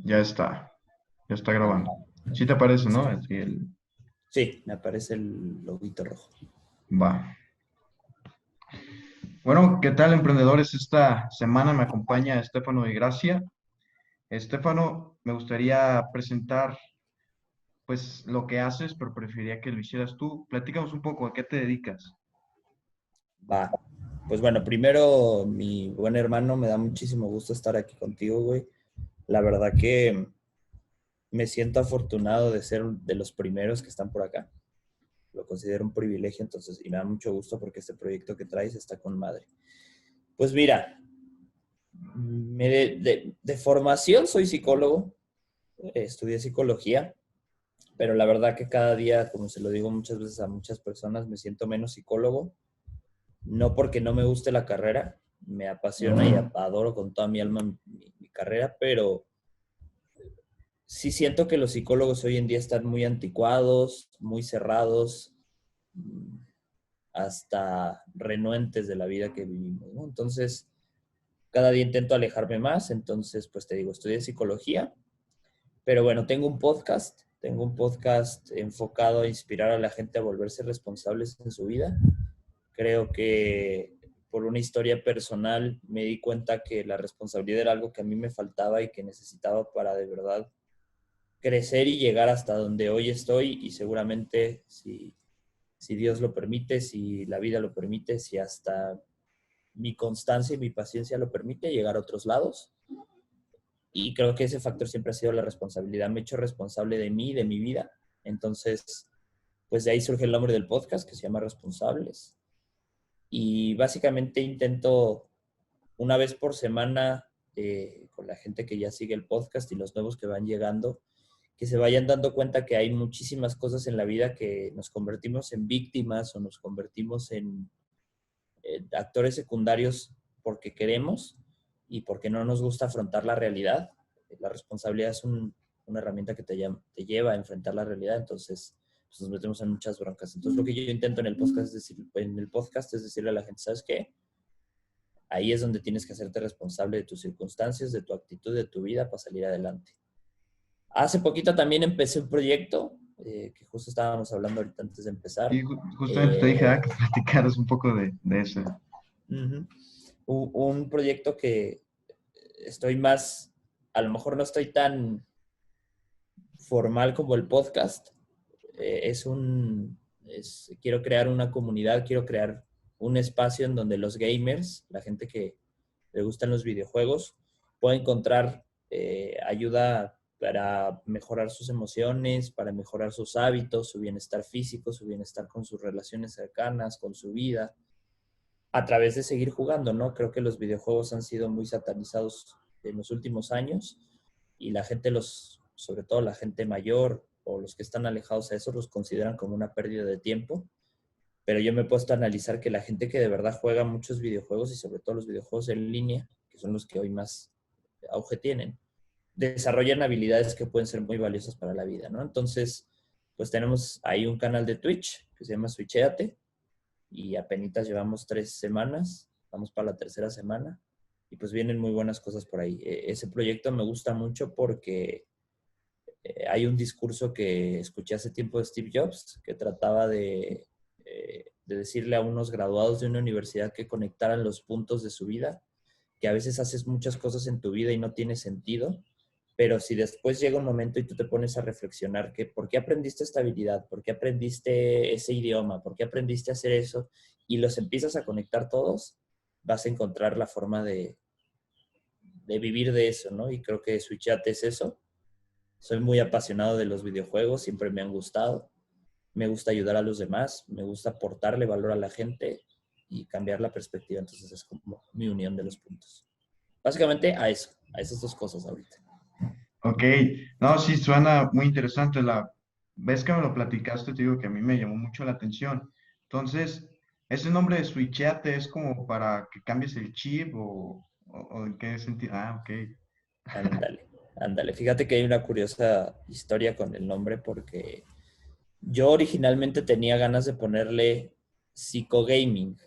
Ya está, ya está grabando. Ah, Sí te aparece, ¿no? listo. Así Sí, me aparece el loguito rojo. va. Bueno, ¿qué tal, emprendedores? Esta semana me acompaña Estefano de Gracia. Estefano, me gustaría presentar, pues, lo que haces, pero preferiría que lo hicieras tú. Platícanos un poco, ¿a qué te dedicas? Va. Pues bueno, primero, mi buen hermano, me da muchísimo gusto estar aquí contigo, güey. La verdad que me siento afortunado de ser de los primeros que están por acá. Lo considero un privilegio, entonces, y me da mucho gusto porque este proyecto que traes está con madre. Pues mira, de formación soy psicólogo, estudié psicología, pero la verdad que cada día, como se lo digo muchas veces a muchas personas, me siento menos psicólogo. No porque no me guste la carrera, me apasiona y adoro con toda mi alma mi carrera, pero sí siento que los psicólogos hoy en día están muy anticuados, muy cerrados, hasta renuentes de la vida que vivimos, ¿no? Entonces, cada día intento alejarme más, entonces, pues te digo, estudié psicología, pero bueno, tengo un podcast enfocado a inspirar a la gente a volverse responsables en su vida. Creo que por una historia personal me di cuenta que la responsabilidad era algo que a mí me faltaba y que necesitaba para de verdad crecer y llegar hasta donde hoy estoy y seguramente si Dios lo permite, si la vida lo permite, si hasta mi constancia y mi paciencia lo permite, llegar a otros lados. Y creo que ese factor siempre ha sido la responsabilidad. Me he hecho responsable de mí, de mi vida. Entonces, pues de ahí surge el nombre del podcast que se llama Responsables. Y básicamente intento una vez por semana con la gente que ya sigue el podcast y los nuevos que van llegando, que se vayan dando cuenta que hay muchísimas cosas en la vida que nos convertimos en víctimas o nos convertimos en actores secundarios porque queremos y porque no nos gusta afrontar la realidad. La responsabilidad es una herramienta que te lleva a enfrentar la realidad, entonces pues nos metemos en muchas broncas. Entonces lo que yo intento en el podcast es decirle a la gente, ¿sabes qué? Ahí es donde tienes que hacerte responsable de tus circunstancias, de tu actitud, de tu vida para salir adelante. Hace poquito también empecé un proyecto que justo estábamos hablando ahorita antes de Y empezar. justamente te dije, Eh, que platicaras un poco de eso. uh-huh, un proyecto que estoy más, a lo mejor no estoy tan formal como el podcast. Quiero crear una comunidad, quiero crear un espacio en donde los gamers, la gente que le gustan los videojuegos, pueda encontrar ayuda para mejorar sus emociones, para mejorar sus hábitos, su bienestar físico, su bienestar con sus relaciones cercanas, con su vida, a través de seguir jugando, ¿no? Creo que los videojuegos han sido muy satanizados en los últimos años y la gente sobre todo la gente mayor o los que están alejados a eso, los consideran como una pérdida de tiempo. Pero yo me he puesto a analizar que la gente que de verdad juega muchos videojuegos y sobre todo los videojuegos en línea, que son los que hoy más auge tienen, desarrollan habilidades que pueden ser muy valiosas para la vida, ¿no? Entonces, pues tenemos ahí un canal de Twitch que se llama Switcheate y apenas llevamos 3 semanas, vamos para la tercera semana y pues vienen muy buenas cosas por ahí. Ese proyecto me gusta mucho porque hay un discurso que escuché hace tiempo de Steve Jobs que trataba de decirle a unos graduados de una universidad que conectaran los puntos de su vida, que a veces haces muchas cosas en tu vida y no tiene sentido, pero si después llega un momento y tú te pones a reflexionar que por qué aprendiste esta habilidad, por qué aprendiste ese idioma, por qué aprendiste a hacer eso, y los empiezas a conectar todos, vas a encontrar la forma de vivir de eso, ¿no? Y creo que Switchat es eso. Soy muy apasionado de los videojuegos, siempre me han gustado. Me gusta ayudar a los demás, me gusta aportarle valor a la gente y cambiar la perspectiva. Entonces es como mi unión de los puntos. Básicamente a eso, a esas dos cosas ahorita. Ok, no, sí, suena muy interesante. La vez que me lo platicaste, te digo que a mí me llamó mucho la atención. Entonces, ¿ese nombre de switchate es como para que cambies el chip o en qué sentido? Ah, ok. Ándale, ándale. Fíjate que hay una curiosa historia con el nombre porque yo originalmente tenía ganas de ponerle psicogaming.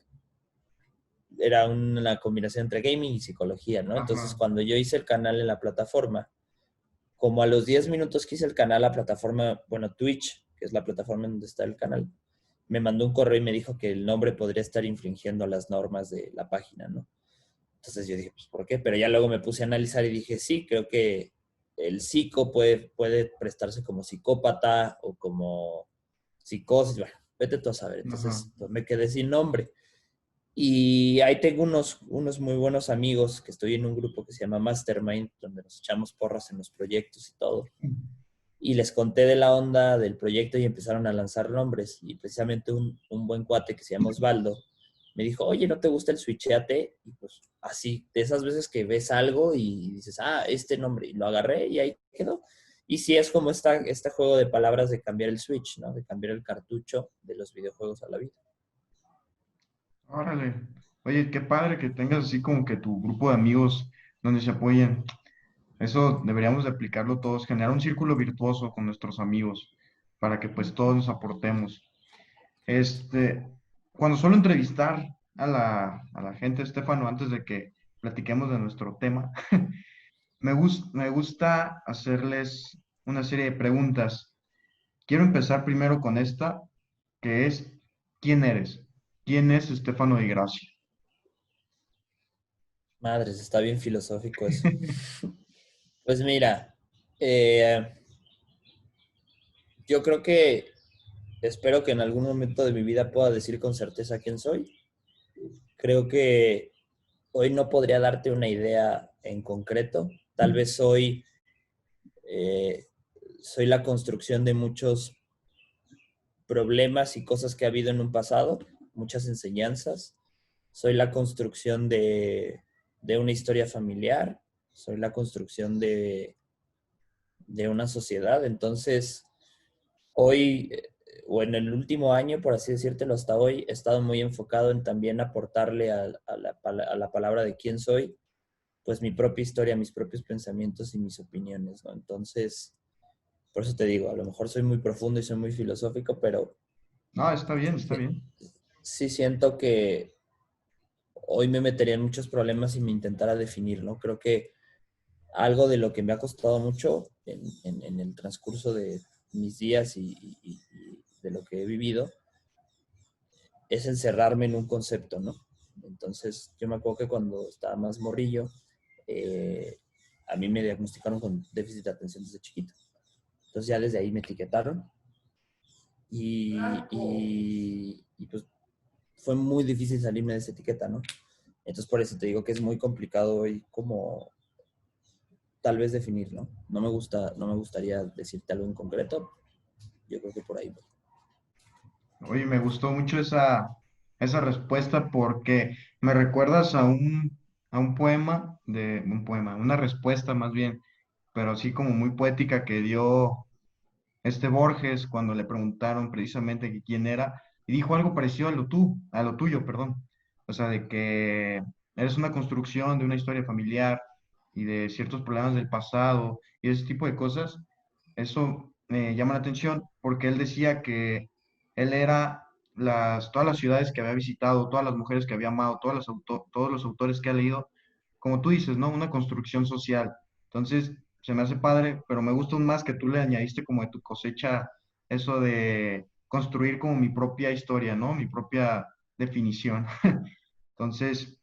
Era una combinación entre gaming y psicología, ¿no? Entonces, Ajá. cuando yo hice el canal en la plataforma, como a los 10 minutos que hice el canal, la plataforma, bueno, Twitch, que es la plataforma en donde está el canal, me mandó un correo y me dijo que el nombre podría estar infringiendo las normas de la página, ¿no? Entonces yo dije, pues, ¿por qué? Pero ya luego me puse a analizar y dije, sí, creo que el psico puede prestarse como psicópata o como psicosis, bueno, vete tú a saber. Ajá. Entonces, pues me quedé sin nombre. Y ahí tengo unos muy buenos amigos que estoy en un grupo que se llama Mastermind, donde nos echamos porras en los proyectos y todo. Y les conté de la onda del proyecto y empezaron a lanzar nombres. Y precisamente un buen cuate que se llama Osvaldo me dijo, oye, ¿no te gusta el switcheate? Y pues así, de esas veces que ves algo y dices, ah, este nombre. Y lo agarré y ahí quedó. Y sí es como este juego de palabras de cambiar el switch, ¿no? De cambiar el cartucho de los videojuegos a la vida. Órale. Oye, qué padre que tengas así como que tu grupo de amigos donde se apoyen. Eso deberíamos de aplicarlo todos, generar un círculo virtuoso con nuestros amigos para que pues todos nos aportemos. Este, cuando suelo entrevistar a la gente, Estefano, antes de que platiquemos de nuestro tema, me gusta hacerles una serie de preguntas. Quiero empezar primero con esta, que es, ¿quién eres? ¿Quién es Estefano Di Gracia? Madres, está bien filosófico eso. Pues mira, eh, yo creo que espero que en algún momento de mi vida pueda decir con certeza quién soy. Creo que hoy no podría darte una idea en concreto. Tal vez eh, soy la construcción de muchos problemas y cosas que ha habido en un pasado, muchas enseñanzas. Soy la construcción de una historia familiar. Soy la construcción de una sociedad. Entonces, hoy, o en el último año, por así decírtelo, hasta hoy, he estado muy enfocado en también aportarle a la palabra de quién soy, pues mi propia historia, mis propios pensamientos y mis opiniones, ¿no? Entonces, por eso te digo, a lo mejor soy muy profundo y soy muy filosófico, pero No, está bien, está sí, bien. sí siento que hoy me metería en muchos problemas si me intentara definir, ¿no? Creo que algo de lo que me ha costado mucho en el transcurso de mis días y de lo que he vivido es encerrarme en un concepto, ¿no? Entonces, yo me acuerdo que cuando estaba más morrillo, eh, a mí me diagnosticaron con déficit de atención desde chiquito. Entonces ya desde ahí me etiquetaron y pues fue muy difícil salirme de esa etiqueta, ¿no? Entonces por eso te digo que es muy complicado hoy como tal vez definir, ¿no? No me gustaría decirte algo en concreto. Yo creo que por ahí voy. Oye, me gustó mucho esa respuesta porque me recuerdas a un poema, una respuesta más bien, pero así como muy poética que dio este Borges cuando le preguntaron precisamente que quién era y dijo algo parecido a lo tuyo, perdón. O sea, de que eres una construcción de una historia familiar y de ciertos problemas del pasado y ese tipo de cosas. Eso me llama la atención porque él decía que él era todas las ciudades que había visitado, todas las mujeres que había amado, todos los autores que ha leído, como tú dices, ¿no? Una construcción social. Entonces, se me hace padre, pero me gusta aún más que tú le añadiste como de tu cosecha eso de construir como mi propia historia, ¿no? Mi propia definición. Entonces,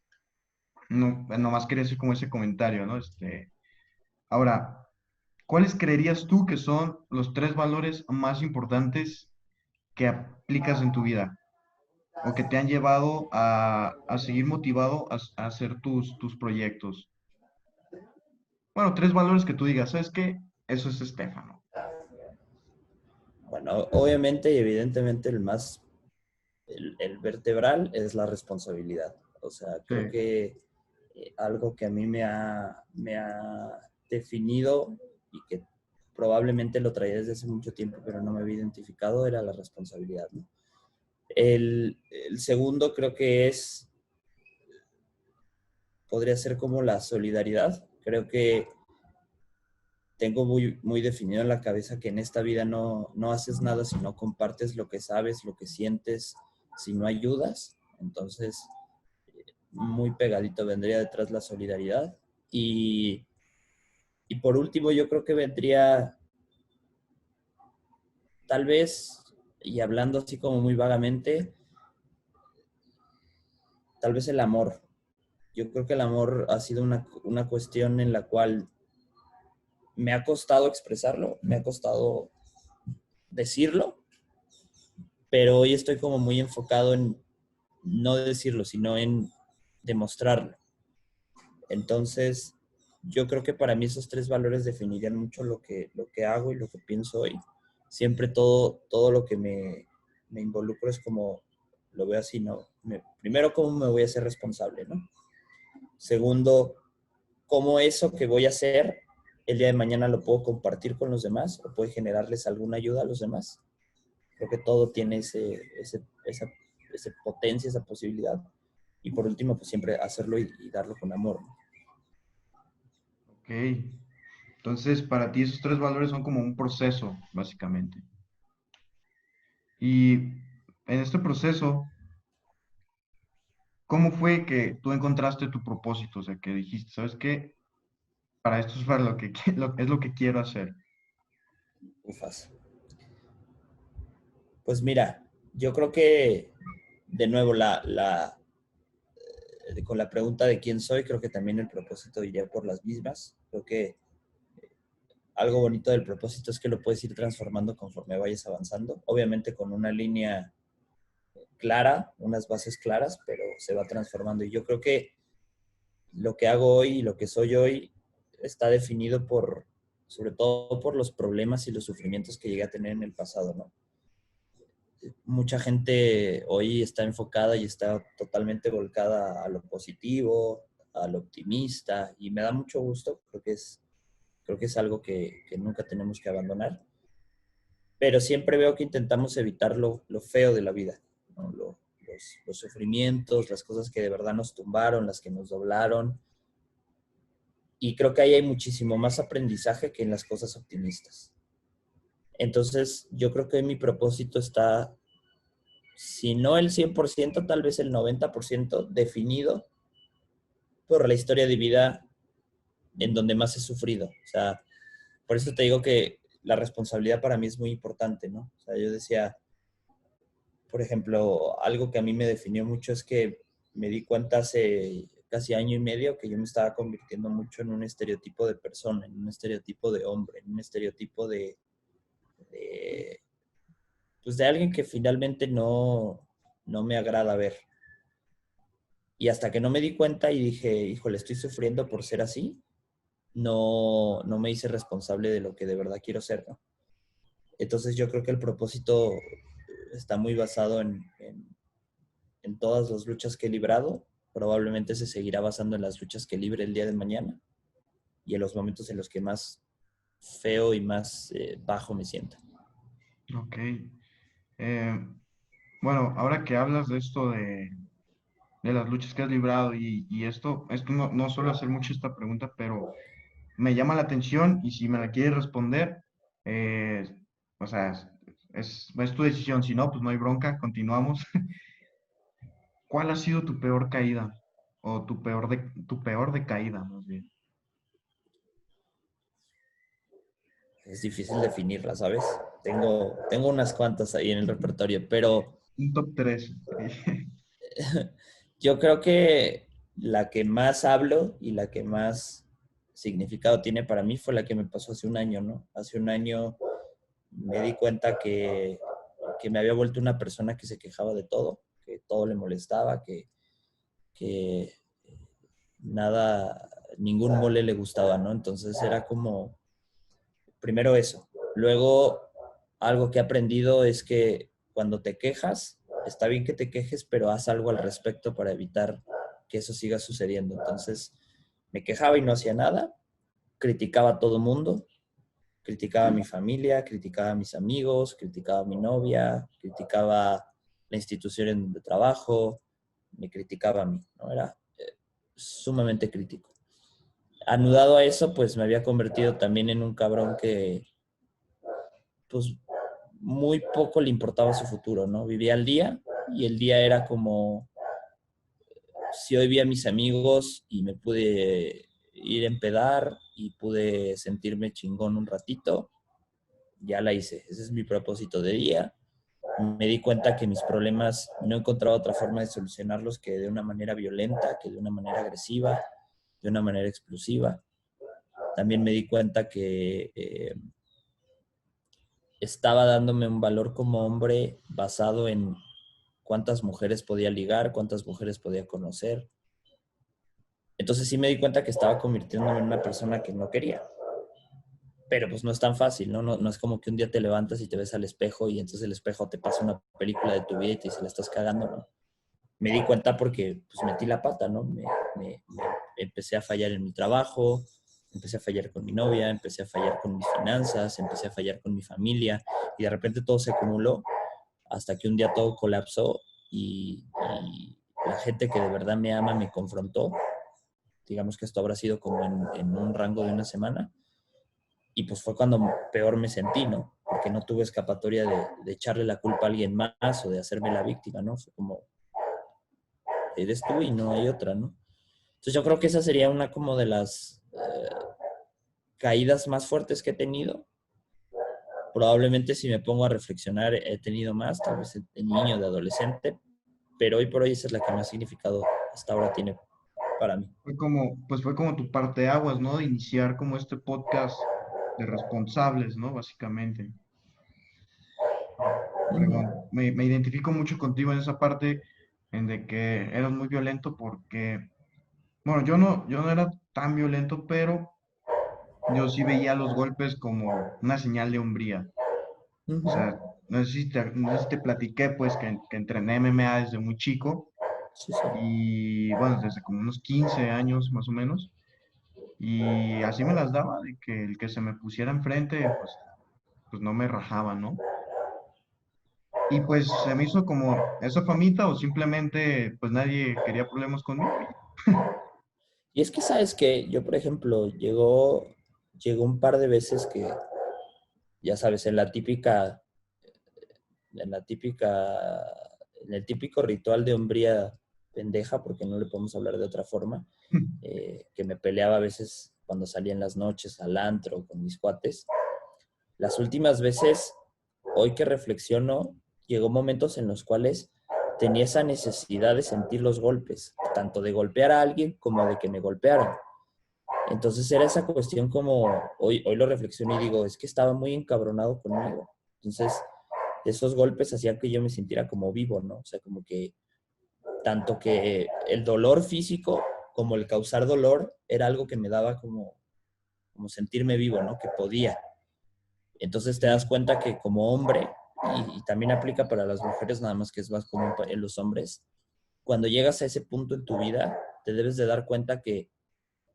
no, nomás quería hacer como ese comentario, ¿no? Ahora, ¿cuáles creerías tú que son los tres valores más importantes que aplicas en tu vida o que te han llevado a seguir motivado a hacer tus proyectos? Bueno, tres valores que tú digas, ¿sabes qué? Eso es Estefano. Bueno, obviamente y evidentemente el vertebral es la responsabilidad. O sea, Sí. creo que algo que a mí me ha definido y que probablemente lo traía desde hace mucho tiempo, pero no me había identificado, era la responsabilidad, ¿no? El segundo creo que podría ser como la solidaridad. Creo que tengo muy definido en la cabeza que en esta vida no haces nada si no compartes lo que sabes, lo que sientes, si no ayudas. Entonces, muy pegadito vendría detrás la solidaridad. Y Y por último, yo creo que vendría tal vez, y hablando así como muy vagamente, tal vez el amor. Yo creo que el amor ha sido una cuestión en la cual me ha costado expresarlo, me ha costado decirlo, pero hoy estoy como muy enfocado en no decirlo, sino en demostrarlo. Entonces, yo creo que para mí esos tres valores definirían mucho lo que hago y lo que pienso hoy. Siempre todo lo que me involucro es como, lo veo así, ¿no? Primero, cómo me voy a hacer responsable, ¿no? Segundo, cómo eso que voy a hacer el día de mañana lo puedo compartir con los demás o puede generarles alguna ayuda a los demás. Creo que todo tiene esa potencia, esa posibilidad. Y por último, pues siempre hacerlo y darlo con amor, ¿no? Ok. Entonces, para ti esos tres valores son como un proceso, básicamente. Y en este proceso, ¿cómo fue que tú encontraste tu propósito? O sea, que dijiste, ¿sabes qué? Para esto es para lo que, es lo que quiero hacer. Ufas. Pues mira, yo creo que, de nuevo, con la pregunta de quién soy, creo que también el propósito iría por las mismas. Creo que algo bonito del propósito es que lo puedes ir transformando conforme vayas avanzando. Obviamente con una línea clara, unas bases claras, pero se va transformando. Y yo creo que lo que hago hoy y lo que soy hoy está definido sobre todo por los problemas y los sufrimientos que llegué a tener en el pasado, ¿no? Mucha gente hoy está enfocada y está totalmente volcada a lo positivo, a lo optimista, y me da mucho gusto, creo que es algo que nunca tenemos que abandonar, pero siempre veo que intentamos evitar lo feo de la vida, ¿no? Los sufrimientos, las cosas que de verdad nos tumbaron, las que nos doblaron, y creo que ahí hay muchísimo más aprendizaje que en las cosas optimistas. Entonces, yo creo que mi propósito está, si no el 100%, tal vez el 90% definido por la historia de vida en donde más he sufrido. O sea, por eso te digo que la responsabilidad para mí es muy importante, ¿no? O sea, yo decía, por ejemplo, algo que a mí me definió mucho es que me di cuenta hace casi año y medio que yo me estaba convirtiendo mucho en un estereotipo de persona, en un estereotipo de hombre, en un estereotipo de, pues de alguien que finalmente no me agrada ver. Y hasta que no me di cuenta y dije, híjole, estoy sufriendo por ser así, no me hice responsable de lo que de verdad quiero ser, ¿no? Entonces yo creo que el propósito está muy basado en todas las luchas que he librado. Probablemente se seguirá basando en las luchas que libre el día de mañana y en los momentos en los que más feo y más bajo me sienta. Ok. Eh, bueno, ahora que hablas de esto de las luchas que has librado y esto no suelo hacer mucho esta pregunta, pero me llama la atención y si me la quieres responder, eh, o sea, es tu decisión. Si no, pues no hay bronca, continuamos. ¿Cuál ha sido tu peor caída? O tu peor decaída, más bien. Es difícil definirla, ¿sabes? Tengo unas cuantas ahí en el repertorio, pero Un top 3. yo creo que la que más hablo y la que más significado tiene para mí fue la que me pasó hace un año, ¿no? Hace un año me di cuenta que me había vuelto una persona que se quejaba de todo, que todo le molestaba, que nada, ningún mole le gustaba, ¿no? Entonces era como, primero eso. Luego, algo que he aprendido es que cuando te quejas, está bien que te quejes, pero haz algo al respecto para evitar que eso siga sucediendo. Entonces, me quejaba y no hacía nada, criticaba a todo mundo, criticaba a mi familia, criticaba a mis amigos, criticaba a mi novia, criticaba la institución en donde trabajo, me criticaba a mí, ¿no? Era sumamente crítico. Anudado a eso, pues me había convertido también en un cabrón que, pues, muy poco le importaba su futuro, ¿no? Vivía al día y el día era como, si hoy vi a mis amigos y me pude ir a empedar y pude sentirme chingón un ratito, ya la hice. Ese es mi propósito de día. Me di cuenta que mis problemas no encontraba otra forma de solucionarlos que de una manera violenta, que de una manera agresiva, de una manera explosiva. También me di cuenta que estaba dándome un valor como hombre basado en cuántas mujeres podía ligar, cuántas mujeres podía conocer. Entonces sí me di cuenta que estaba convirtiéndome en una persona que no quería. Pero pues no es tan fácil, ¿no? No es como que un día te levantas y te ves al espejo y entonces el espejo te pasa una película de tu vida y te dice, la estás cagando, ¿no? Me di cuenta porque pues metí la pata, ¿no? Me empecé a fallar en mi trabajo, empecé a fallar con mi novia, empecé a fallar con mis finanzas, empecé a fallar con mi familia y de repente todo se acumuló hasta que un día todo colapsó y la gente que de verdad me ama me confrontó. Digamos que esto habrá sido como en un rango de una semana. Y pues fue cuando peor me sentí, ¿no? Porque no tuve escapatoria de echarle la culpa a alguien más o de hacerme la víctima, ¿no? Fue como, eres tú y no hay otra, ¿no? Entonces yo creo que esa sería una como de las caídas más fuertes que he tenido. Probablemente si me pongo a reflexionar he tenido más, tal vez de niño, de adolescente, pero hoy por hoy esa es la que más significado hasta ahora tiene para mí. Fue como tu parteaguas, ¿no? De iniciar como este podcast de responsables, ¿no? Básicamente. Fregón. Me identifico mucho contigo en esa parte en de que eras muy violento porque, bueno, yo no era tan violento, pero yo sí veía los golpes como una señal de hombría. O sea, no sé si te platiqué, pues, que entrené MMA desde muy chico Sí, sí. y, bueno, desde como unos 15 años más o menos. Y así me las daba, de que el que se me pusiera enfrente, pues no me rajaba, ¿no? Y pues se me hizo como esa famita o simplemente pues nadie quería problemas conmigo. Y es que, ¿sabes que yo, por ejemplo, llegó un par de veces que, ya sabes, en la típica, en el típico ritual de hombría pendeja, porque no le podemos hablar de otra forma, que me peleaba a veces cuando salía en las noches al antro con mis cuates. Las últimas veces, hoy que reflexiono, llegó momentos en los cuales tenía esa necesidad de sentir los golpes, tanto de golpear a alguien como de que me golpearan. Entonces era esa cuestión como, hoy lo reflexiono y digo, es que estaba muy encabronado conmigo. Entonces, esos golpes hacían que yo me sintiera como vivo, ¿no? O sea, como que tanto que el dolor físico como el causar dolor era algo que me daba como sentirme vivo, ¿no? Que podía. Entonces te das Sí. cuenta que como hombre, y también aplica para las mujeres, nada más que es más común en los hombres, cuando llegas a ese punto en tu vida, te debes de dar cuenta que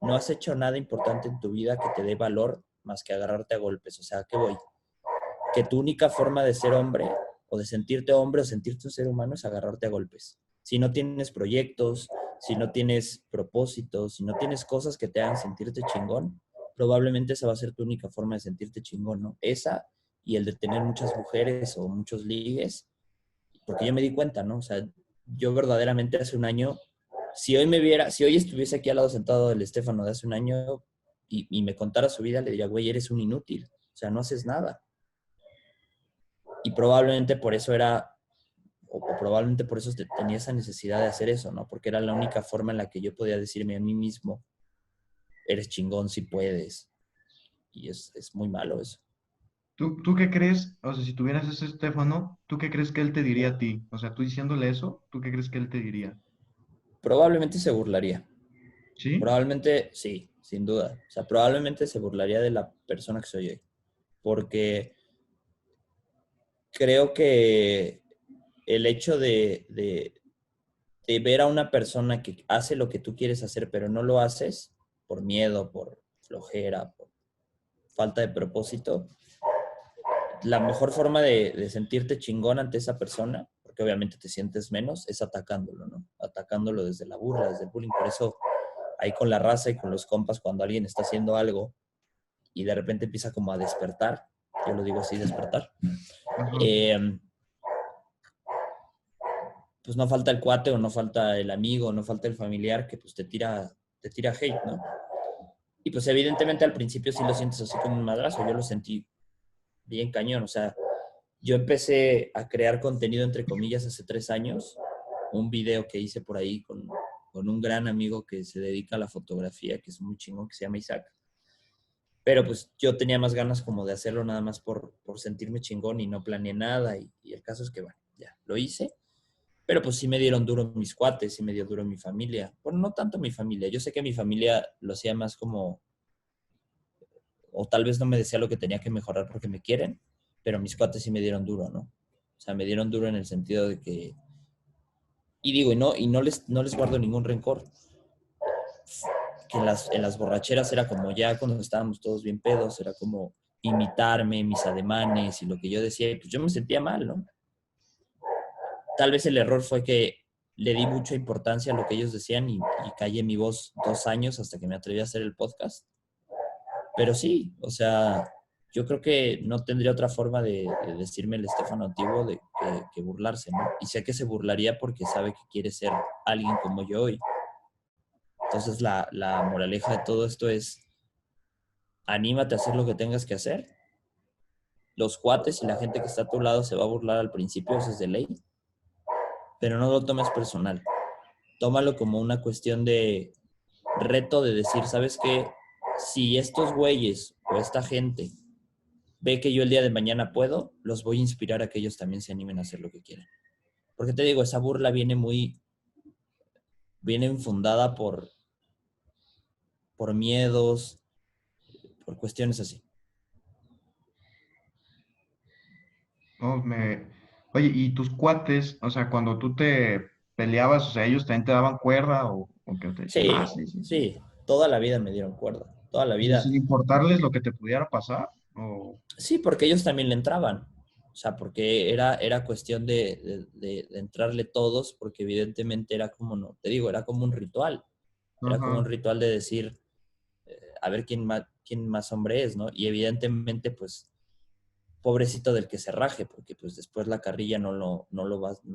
no has hecho nada importante en tu vida que te dé valor más que agarrarte a golpes. O sea, ¿a qué voy? Que tu única forma de ser hombre o de sentirte hombre o sentirte un ser humano es agarrarte a golpes. Si no tienes proyectos, si no tienes propósitos, si no tienes cosas que te hagan sentirte chingón, probablemente esa va a ser tu única forma de sentirte chingón, ¿no? Esa y el de tener muchas mujeres o muchos ligues, porque yo me di cuenta, ¿no? O sea, yo verdaderamente hace un año, si hoy estuviese aquí al lado sentado del Estefano de hace un año y me contara su vida, le diría, güey, eres un inútil, o sea, no haces nada. Y probablemente por eso o probablemente por eso tenía esa necesidad de hacer eso, ¿no? Porque era la única forma en la que yo podía decirme a mí mismo, eres chingón si puedes. Y es muy malo eso. ¿Tú qué crees? O sea, si tuvieras ese Estefano, ¿tú qué crees que él te diría a ti? O sea, tú diciéndole eso, ¿tú qué crees que él te diría? Probablemente se burlaría. ¿Sí? Probablemente, sí, sin duda. O sea, probablemente se burlaría de la persona que soy hoy. Porque creo que el hecho de ver a una persona que hace lo que tú quieres hacer, pero no lo haces por miedo, por flojera, por falta de propósito, la mejor forma de sentirte chingón ante esa persona, porque obviamente te sientes menos, es atacándolo, ¿no? Atacándolo desde la burla, desde el bullying. Por eso ahí con la raza y con los compas, cuando alguien está haciendo algo y de repente empieza como a despertar, yo lo digo así, despertar, Ajá. eh, pues no falta el cuate o no falta el amigo, no falta el familiar que pues te tira hate, ¿no? Y pues evidentemente al principio sí lo sientes así como un madrazo. Yo lo sentí bien cañón. O sea, yo empecé a crear contenido, entre comillas, hace 3 años. Un video que hice por ahí con un gran amigo que se dedica a la fotografía, que es muy chingón, que se llama Isaac. Pero pues yo tenía más ganas como de hacerlo nada más por sentirme chingón y no planeé nada. Y el caso es que, bueno, ya, lo hice. Pero pues sí me dieron duro mis cuates, sí me dio duro mi familia. Bueno, no tanto mi familia. Yo sé que mi familia lo hacía más como, o tal vez no me decía lo que tenía que mejorar porque me quieren, pero mis cuates sí me dieron duro, ¿no? O sea, me dieron duro en el sentido de que, y digo, y no les guardo ningún rencor. Que en las borracheras era como ya cuando estábamos todos bien pedos, era como imitarme, mis ademanes y lo que yo decía, y pues yo me sentía mal, ¿no? Tal vez el error fue que le di mucha importancia a lo que ellos decían y callé mi voz 2 años hasta que me atreví a hacer el podcast. Pero sí, o sea, yo creo que no tendría otra forma de decirme el Estefano antiguo que burlarse, ¿no? Y sé que se burlaría porque sabe que quiere ser alguien como yo hoy. Entonces la moraleja de todo esto es, anímate a hacer lo que tengas que hacer. Los cuates y la gente que está a tu lado se va a burlar al principio, eso es de ley, pero no lo tomes personal. Tómalo como una cuestión de reto de decir, ¿sabes qué? Si estos güeyes o esta gente ve que yo el día de mañana puedo, los voy a inspirar a que ellos también se animen a hacer lo que quieran. Porque te digo, esa burla viene infundada por miedos, por cuestiones así. Oh, Oye, ¿y tus cuates, o sea, cuando tú te peleabas, o sea, ellos también te daban cuerda o que te decían, Sí, ah, sí, sí, sí? sí, toda la vida me dieron cuerda, toda la O sea, sin vida. importarles lo que te pudiera pasar, o... Sí, porque ellos también le entraban. O sea, porque era cuestión de entrarle todos, porque evidentemente era como, no, te digo, era como un ritual. Era como un Ajá, ritual de decir, a ver quién más hombre es, ¿no? Y evidentemente, pues, pobrecito del que se raje, porque pues después la carrilla no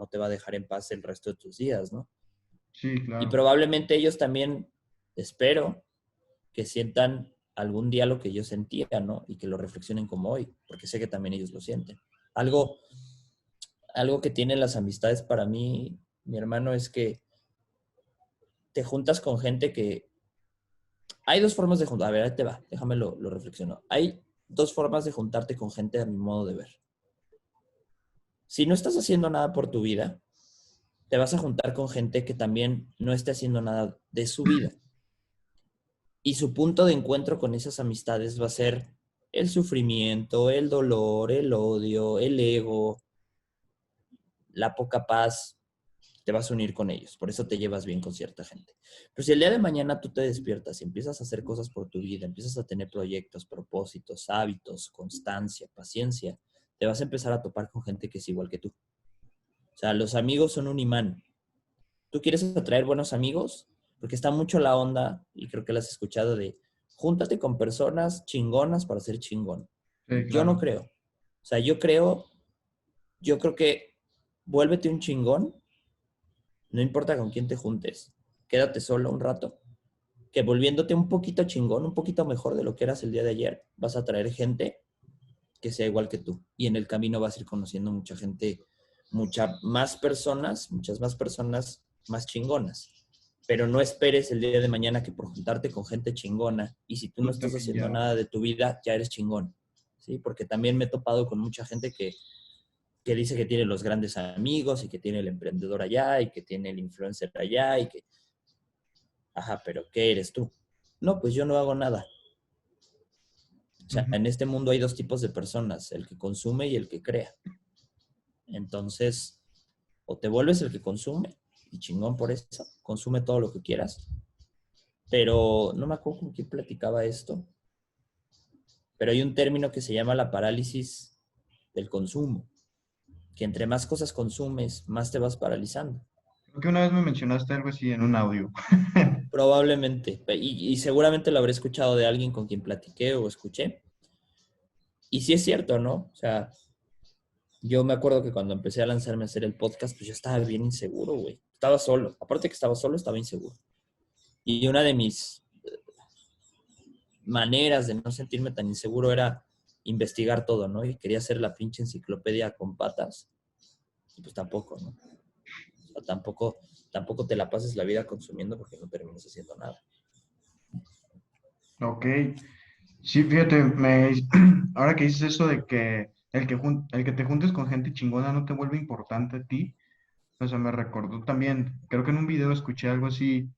te va a dejar en paz el resto de tus días, ¿no? sí, Y claro. probablemente ellos también, espero, que sientan algún día lo que yo sentía, ¿no? Y que lo reflexionen como hoy, porque sé que también ellos lo sienten. Algo, algo que tienen las amistades para mí, mi hermano, es que te juntas con gente que... Hay dos formas de juntar. A ver, ahí te va, déjame lo reflexiono. Hay dos formas de juntarte con gente a mi modo de ver. Si no estás haciendo nada por tu vida, te vas a juntar con gente que también no esté haciendo nada de su vida. Y su punto de encuentro con esas amistades va a ser el sufrimiento, el dolor, el odio, el ego, la poca paz. Te vas a unir con ellos. Por eso te llevas bien con cierta gente. Pero si el día de mañana tú te despiertas y empiezas a hacer cosas por tu vida, empiezas a tener proyectos, propósitos, hábitos, constancia, paciencia, te vas a empezar a topar con gente que es igual que tú. O sea, los amigos son un imán. ¿Tú quieres atraer buenos amigos? Porque está mucho la onda, y creo que la has escuchado, de júntate con personas chingonas para ser chingón. Sí, Yo no claro. creo. O sea, yo creo que vuélvete un chingón, no importa con quién te juntes, quédate solo un rato, que volviéndote un poquito chingón, un poquito mejor de lo que eras el día de ayer, vas a atraer gente que sea igual que tú. Y en el camino vas a ir conociendo mucha gente, muchas más personas más chingonas. Pero no esperes el día de mañana que por juntarte con gente chingona y si tú no Tú estás también haciendo ya. nada de tu vida, ya eres chingón. ¿Sí? Porque también me he topado con mucha gente que dice que tiene los grandes amigos y que tiene el emprendedor allá y que tiene el influencer allá y que, ajá, pero ¿qué eres tú? No, pues yo no hago nada. O sea, Ujú. en este mundo hay dos tipos de personas, el que consume y el que crea. Entonces, o te vuelves el que consume, y chingón por eso, consume todo lo que quieras, pero no me acuerdo con quién platicaba esto, pero hay un término que se llama la parálisis del consumo, que entre más cosas consumes, más te vas paralizando. Creo que una vez me mencionaste algo así en un audio. Probablemente, y seguramente lo habré escuchado de alguien con quien platiqué o escuché, y sí es cierto, ¿no? O sea, yo me acuerdo que cuando empecé a lanzarme a hacer el podcast, pues yo estaba bien inseguro, güey. Estaba solo. Aparte que estaba solo, estaba inseguro. Y una de mis maneras de no sentirme tan inseguro era investigar todo, ¿no? Y quería ser la pinche enciclopedia con patas. Y pues tampoco, ¿no? O sea, tampoco te la pases la vida consumiendo porque no terminas haciendo nada. Ok. Sí, fíjate, ahora que dices eso de que el que te juntes con gente chingona no te vuelve importante a ti, o sea, me recordó también, creo que en un video escuché algo así,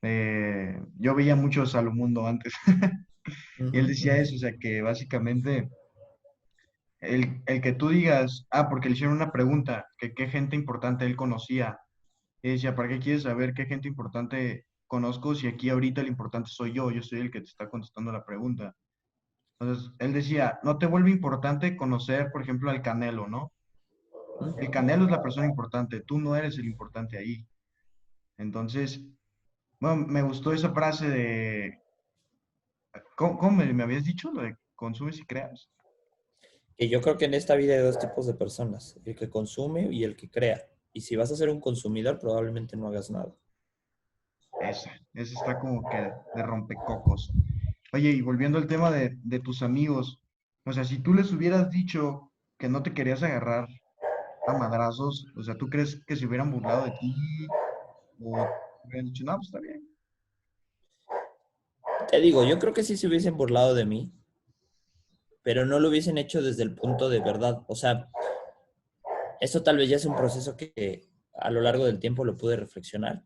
yo veía mucho Salomundo antes, y él Ujú, decía ujú. eso, o sea, que básicamente el que tú digas, porque le hicieron una pregunta, que qué gente importante él conocía, y decía, ¿para qué quieres saber qué gente importante conozco si aquí ahorita el importante soy yo soy el que te está contestando la pregunta? Entonces, él decía, no te vuelve importante conocer, por ejemplo, al Canelo, ¿no? El Canelo es la persona importante, tú no eres el importante ahí. Entonces, bueno, me gustó esa frase de, ¿cómo me habías dicho? Lo de consumes y creas. Que yo creo que en esta vida hay dos tipos de personas, el que consume y el que crea. Y si vas a ser un consumidor, probablemente no hagas nada. Esa está como que de rompecocos. Oye, y volviendo al tema de tus amigos, o sea, si tú les hubieras dicho que no te querías agarrar a madrazos, o sea, ¿tú crees que se hubieran burlado de ti? ¿O hubieran dicho, no, pues está bien? Te digo, yo creo que sí se hubiesen burlado de mí, pero no lo hubiesen hecho desde el punto de verdad. O sea, esto tal vez ya es un proceso que a lo largo del tiempo lo pude reflexionar.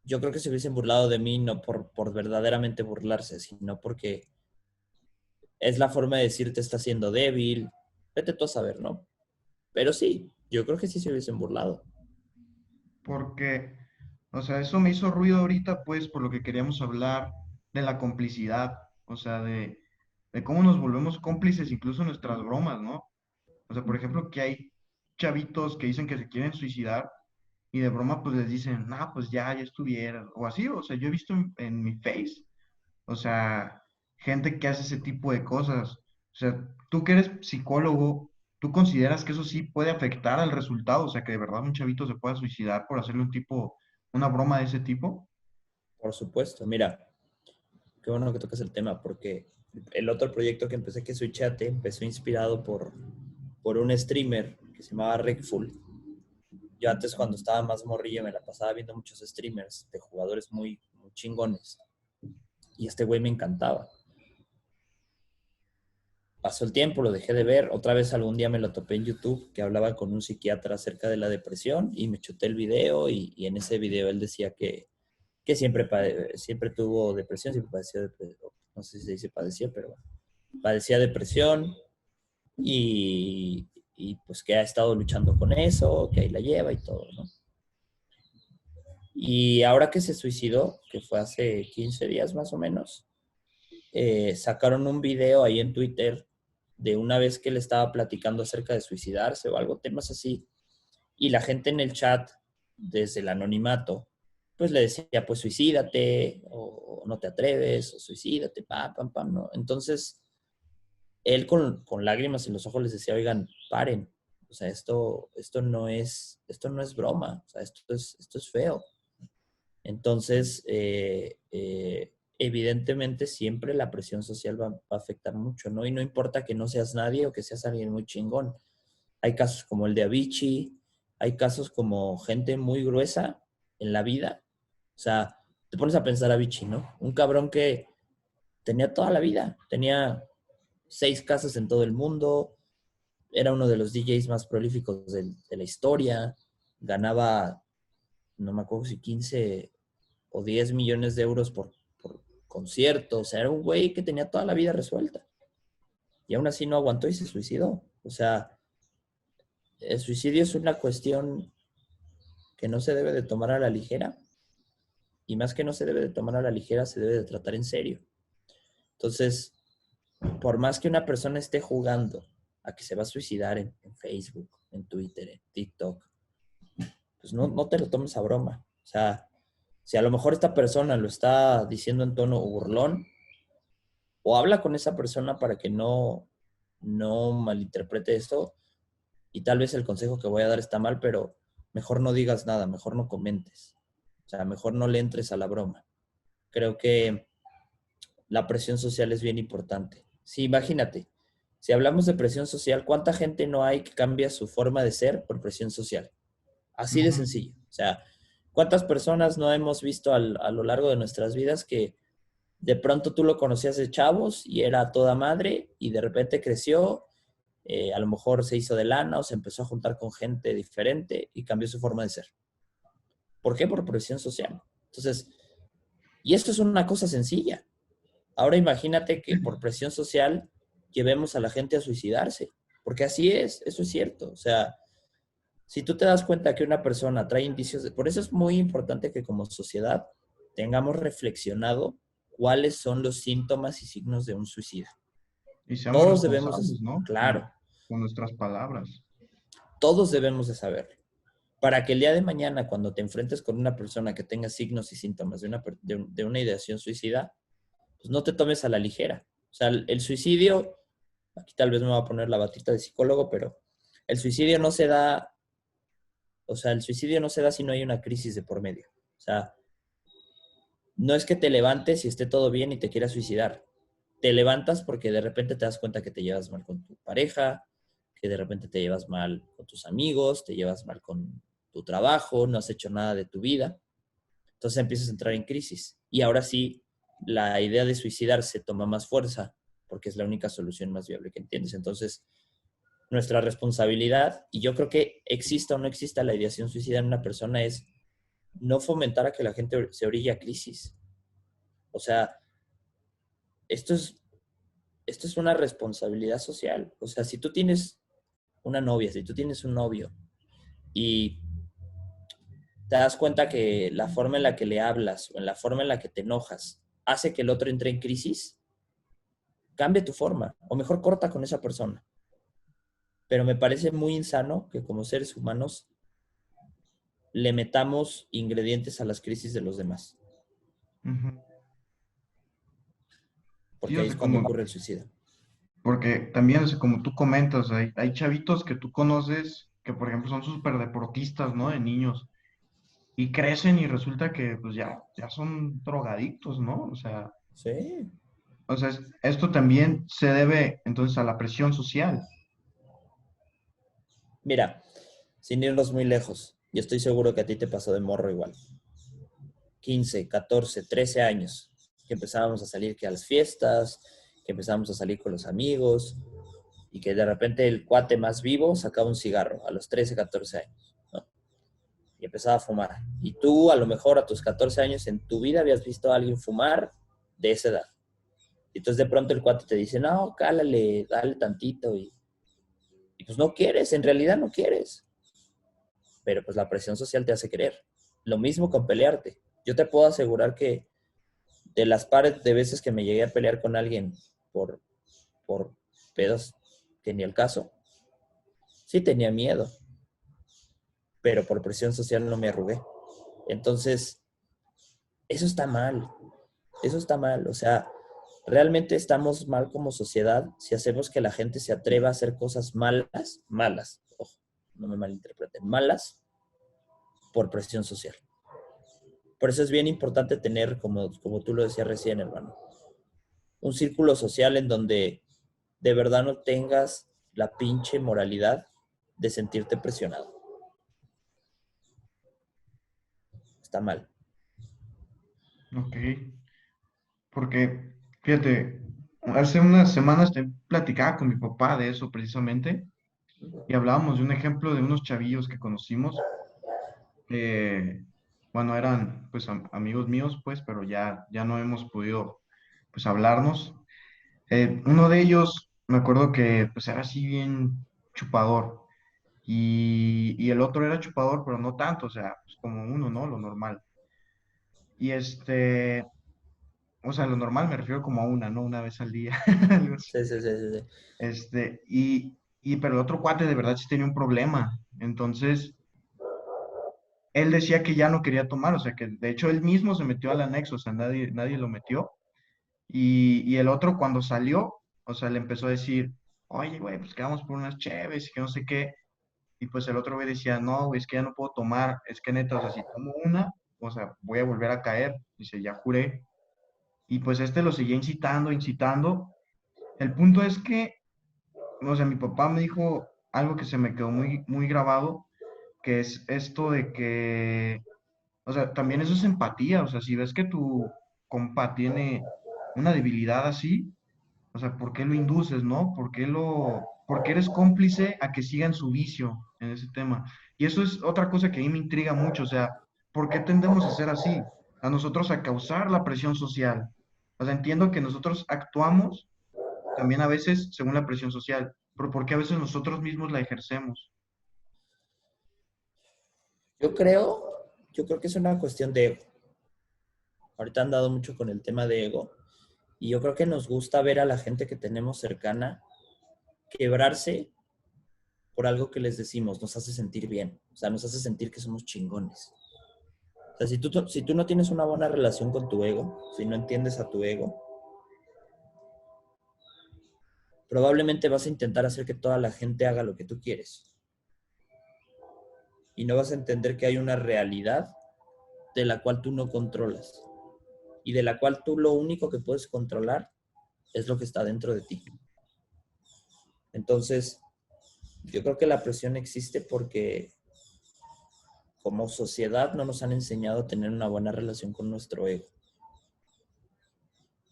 Yo creo que se hubiesen burlado de mí no por verdaderamente burlarse, sino porque es la forma de decirte estás siendo débil. Vete tú a saber, ¿no? Pero sí, yo creo que sí se hubiesen burlado. Porque, o sea, eso me hizo ruido ahorita, pues, por lo que queríamos hablar de la complicidad, o sea, de cómo nos volvemos cómplices incluso en nuestras bromas, ¿no? O sea, por ejemplo, que hay chavitos que dicen que se quieren suicidar y de broma pues les dicen, nah, pues ya estuvieras, o así, o sea, yo he visto en mi face, o sea, gente que hace ese tipo de cosas. O sea, tú que eres psicólogo, ¿tú consideras que eso sí puede afectar al resultado? O sea, que de verdad un chavito se pueda suicidar por hacerle una broma de ese tipo. Por supuesto. Mira, qué bueno que tocas el tema, porque el otro proyecto que empecé, que es Switchate, empezó inspirado por un streamer que se llamaba Rickful. Yo antes, cuando estaba más morrillo, me la pasaba viendo muchos streamers de jugadores muy chingones. Y este güey me encantaba. Pasó el tiempo, lo dejé de ver. Otra vez algún día me lo topé en YouTube, que hablaba con un psiquiatra acerca de la depresión, y me chuté el video, y en ese video él decía que siempre tuvo depresión, siempre padeció depresión, no sé si se dice padeció, pero bueno, padecía depresión, y pues que ha estado luchando con eso, que ahí la lleva y todo, ¿no? Y ahora que se suicidó, que fue hace 15 días más o menos, sacaron un video ahí en Twitter de una vez que le estaba platicando acerca de suicidarse o algo, temas así. Y la gente en el chat, desde el anonimato, pues le decía, pues suicídate, o no te atreves, o suicídate, pam, pam, pam, ¿no? Entonces, él con lágrimas en los ojos les decía, oigan, paren, o sea, esto no es broma, o sea, esto es feo. Entonces, evidentemente siempre la presión social va a afectar mucho, ¿no? Y no importa que no seas nadie o que seas alguien muy chingón. Hay casos como el de Avicii, hay casos como gente muy gruesa en la vida. O sea, te pones a pensar a Avicii, ¿no? Un cabrón que tenía toda la vida, tenía 6 casas en todo el mundo, era uno de los DJs más prolíficos de la historia, ganaba, no me acuerdo si 15 o 10 millones de euros por concierto. O sea, era un güey que tenía toda la vida resuelta. Y aún así no aguantó y se suicidó. O sea, el suicidio es una cuestión que no se debe de tomar a la ligera. Y más que no se debe de tomar a la ligera, se debe de tratar en serio. Entonces, por más que una persona esté jugando a que se va a suicidar en Facebook, en Twitter, en TikTok, pues no te lo tomes a broma. O sea, si a lo mejor esta persona lo está diciendo en tono burlón, o habla con esa persona para que no malinterprete esto, y tal vez el consejo que voy a dar está mal, pero mejor no digas nada, mejor no comentes. O sea, mejor no le entres a la broma. Creo que la presión social es bien importante. Sí, imagínate, si hablamos de presión social, ¿cuánta gente no hay que cambia su forma de ser por presión social? Así de Ujú. sencillo. O sea, ¿cuántas personas no hemos visto a lo largo de nuestras vidas que de pronto tú lo conocías de chavos y era toda madre y de repente creció, a lo mejor se hizo de lana o se empezó a juntar con gente diferente y cambió su forma de ser? ¿Por qué? Por presión social. Entonces, y esto es una cosa sencilla. Ahora imagínate que por presión social llevemos a la gente a suicidarse, porque así es, eso es cierto. O sea, si tú te das cuenta que una persona trae indicios de... Por eso es muy importante que como sociedad tengamos reflexionado cuáles son los síntomas y signos de un suicida. Y seamos Todos debemos, responsables, ¿no? claro, Con nuestras palabras. todos debemos de saberlo. Para que el día de mañana, cuando te enfrentes con una persona que tenga signos y síntomas de una ideación suicida, pues no te tomes a la ligera. O sea, el suicidio, aquí tal vez me voy a poner la batita de psicólogo, pero el suicidio no se da, o sea, el suicidio no se da si no hay una crisis de por medio. O sea, no es que te levantes y esté todo bien y te quieras suicidar. Te levantas porque de repente te das cuenta que te llevas mal con tu pareja, que de repente te llevas mal con tus amigos, te llevas mal con tu trabajo, no has hecho nada de tu vida. Entonces empiezas a entrar en crisis. Y ahora sí, la idea de suicidarse toma más fuerza porque es la única solución más viable que entiendes. Entonces, nuestra responsabilidad, y yo creo que exista o no exista la ideación suicida en una persona, es no fomentar a que la gente se orille a crisis. O sea, esto es, esto es una responsabilidad social. O sea, si tú tienes una novia, si tú tienes un novio y te das cuenta que la forma en la que le hablas o en la forma en la que te enojas hace que el otro entre en crisis, cambia tu forma o mejor corta con esa persona. Pero me parece muy insano que como seres humanos le metamos ingredientes a las crisis de los demás, Ujú. Sí, porque o ahí es sea, cuando como, ocurre el suicidio. porque también, o sea, como tú comentas, hay chavitos que tú conoces que, por ejemplo, son súper deportistas, ¿no? De niños, y crecen y resulta que, pues, ya son drogadictos, ¿no? Sí. Esto también se debe, entonces, a la presión social. Mira, sin irnos muy lejos, y estoy seguro que a ti te pasó de morro igual. 15, 14, 13 años, que empezábamos a salir que a las fiestas, que empezábamos a salir con los amigos, y que de repente el cuate más vivo sacaba un cigarro a los 13, 14 años, ¿no? Y empezaba a fumar. Y tú, a lo mejor a tus 14 años en tu vida habías visto a alguien fumar de esa edad. Y entonces de pronto el cuate te dice, no, cálale, dale tantito. Y pues no quieres, en realidad no quieres. Pero pues la presión social te hace querer. Lo mismo con pelearte. Yo te puedo asegurar que de las pares de veces que me llegué a pelear con alguien por, por pedos que ni el caso, sí tenía miedo, pero por presión social no me arrugué. Entonces, eso está mal, eso está mal. O sea, realmente estamos mal como sociedad si hacemos que la gente se atreva a hacer cosas malas, malas, ojo, no me malinterpreten, malas por presión social. Por eso es bien importante tener, como tú lo decías recién, hermano, un círculo social en donde de verdad no tengas la pinche moralidad de sentirte presionado. Está mal. Ok. Porque, fíjate, hace unas semanas te platicaba con mi papá de eso precisamente y hablábamos de un ejemplo de unos chavillos que conocimos. eh, bueno, eran pues amigos míos, pues, pero ya no hemos podido pues hablarnos. Uno de ellos, me acuerdo que pues era así bien chupador y el otro era chupador, pero no tanto, o sea, pues como uno, ¿no? Lo normal. Y o sea, lo normal me refiero como a una, ¿no? Una vez al día, algo así. Sí, sí, sí, sí, sí. Pero el otro cuate de verdad sí tenía un problema. Entonces, él decía que ya no quería tomar, o sea, que de hecho él mismo se metió al anexo, o sea, nadie lo metió. Y el otro cuando salió, o sea, le empezó a decir, oye, güey, pues que vamos por unas cheves y que no sé qué. Y pues el otro güey decía, no, güey, es que ya no puedo tomar, es que neta, o sea, si tomo una, o sea, voy a volver a caer. Dice, ya juré. y pues este lo seguía incitando, incitando. El punto es que, o sea, mi papá me dijo algo que se me quedó muy, muy grabado, que es esto de que, o sea, también eso es empatía, o sea, si ves que tu compa tiene una debilidad así, o sea, ¿por qué lo induces, no? ¿Por qué eres cómplice a que siga en su vicio en ese tema? Y eso es otra cosa que a mí me intriga mucho, o sea, ¿por qué tendemos a ser así? A nosotros a causar la presión social. O sea, entiendo que nosotros actuamos también a veces según la presión social, pero ¿por qué a veces nosotros mismos la ejercemos? Yo creo, yo creo que es una cuestión de ego. Ahorita han dado mucho con el tema de ego y yo creo que nos gusta ver a la gente que tenemos cercana quebrarse por algo que les decimos, nos hace sentir bien, o sea, nos hace sentir que somos chingones. O sea, si tú no tienes una buena relación con tu ego, si no entiendes a tu ego, probablemente vas a intentar hacer que toda la gente haga lo que tú quieres. Y no vas a entender que hay una realidad de la cual tú no controlas y de la cual tú lo único que puedes controlar es lo que está dentro de ti. Entonces, yo creo que la presión existe porque como sociedad no nos han enseñado a tener una buena relación con nuestro ego.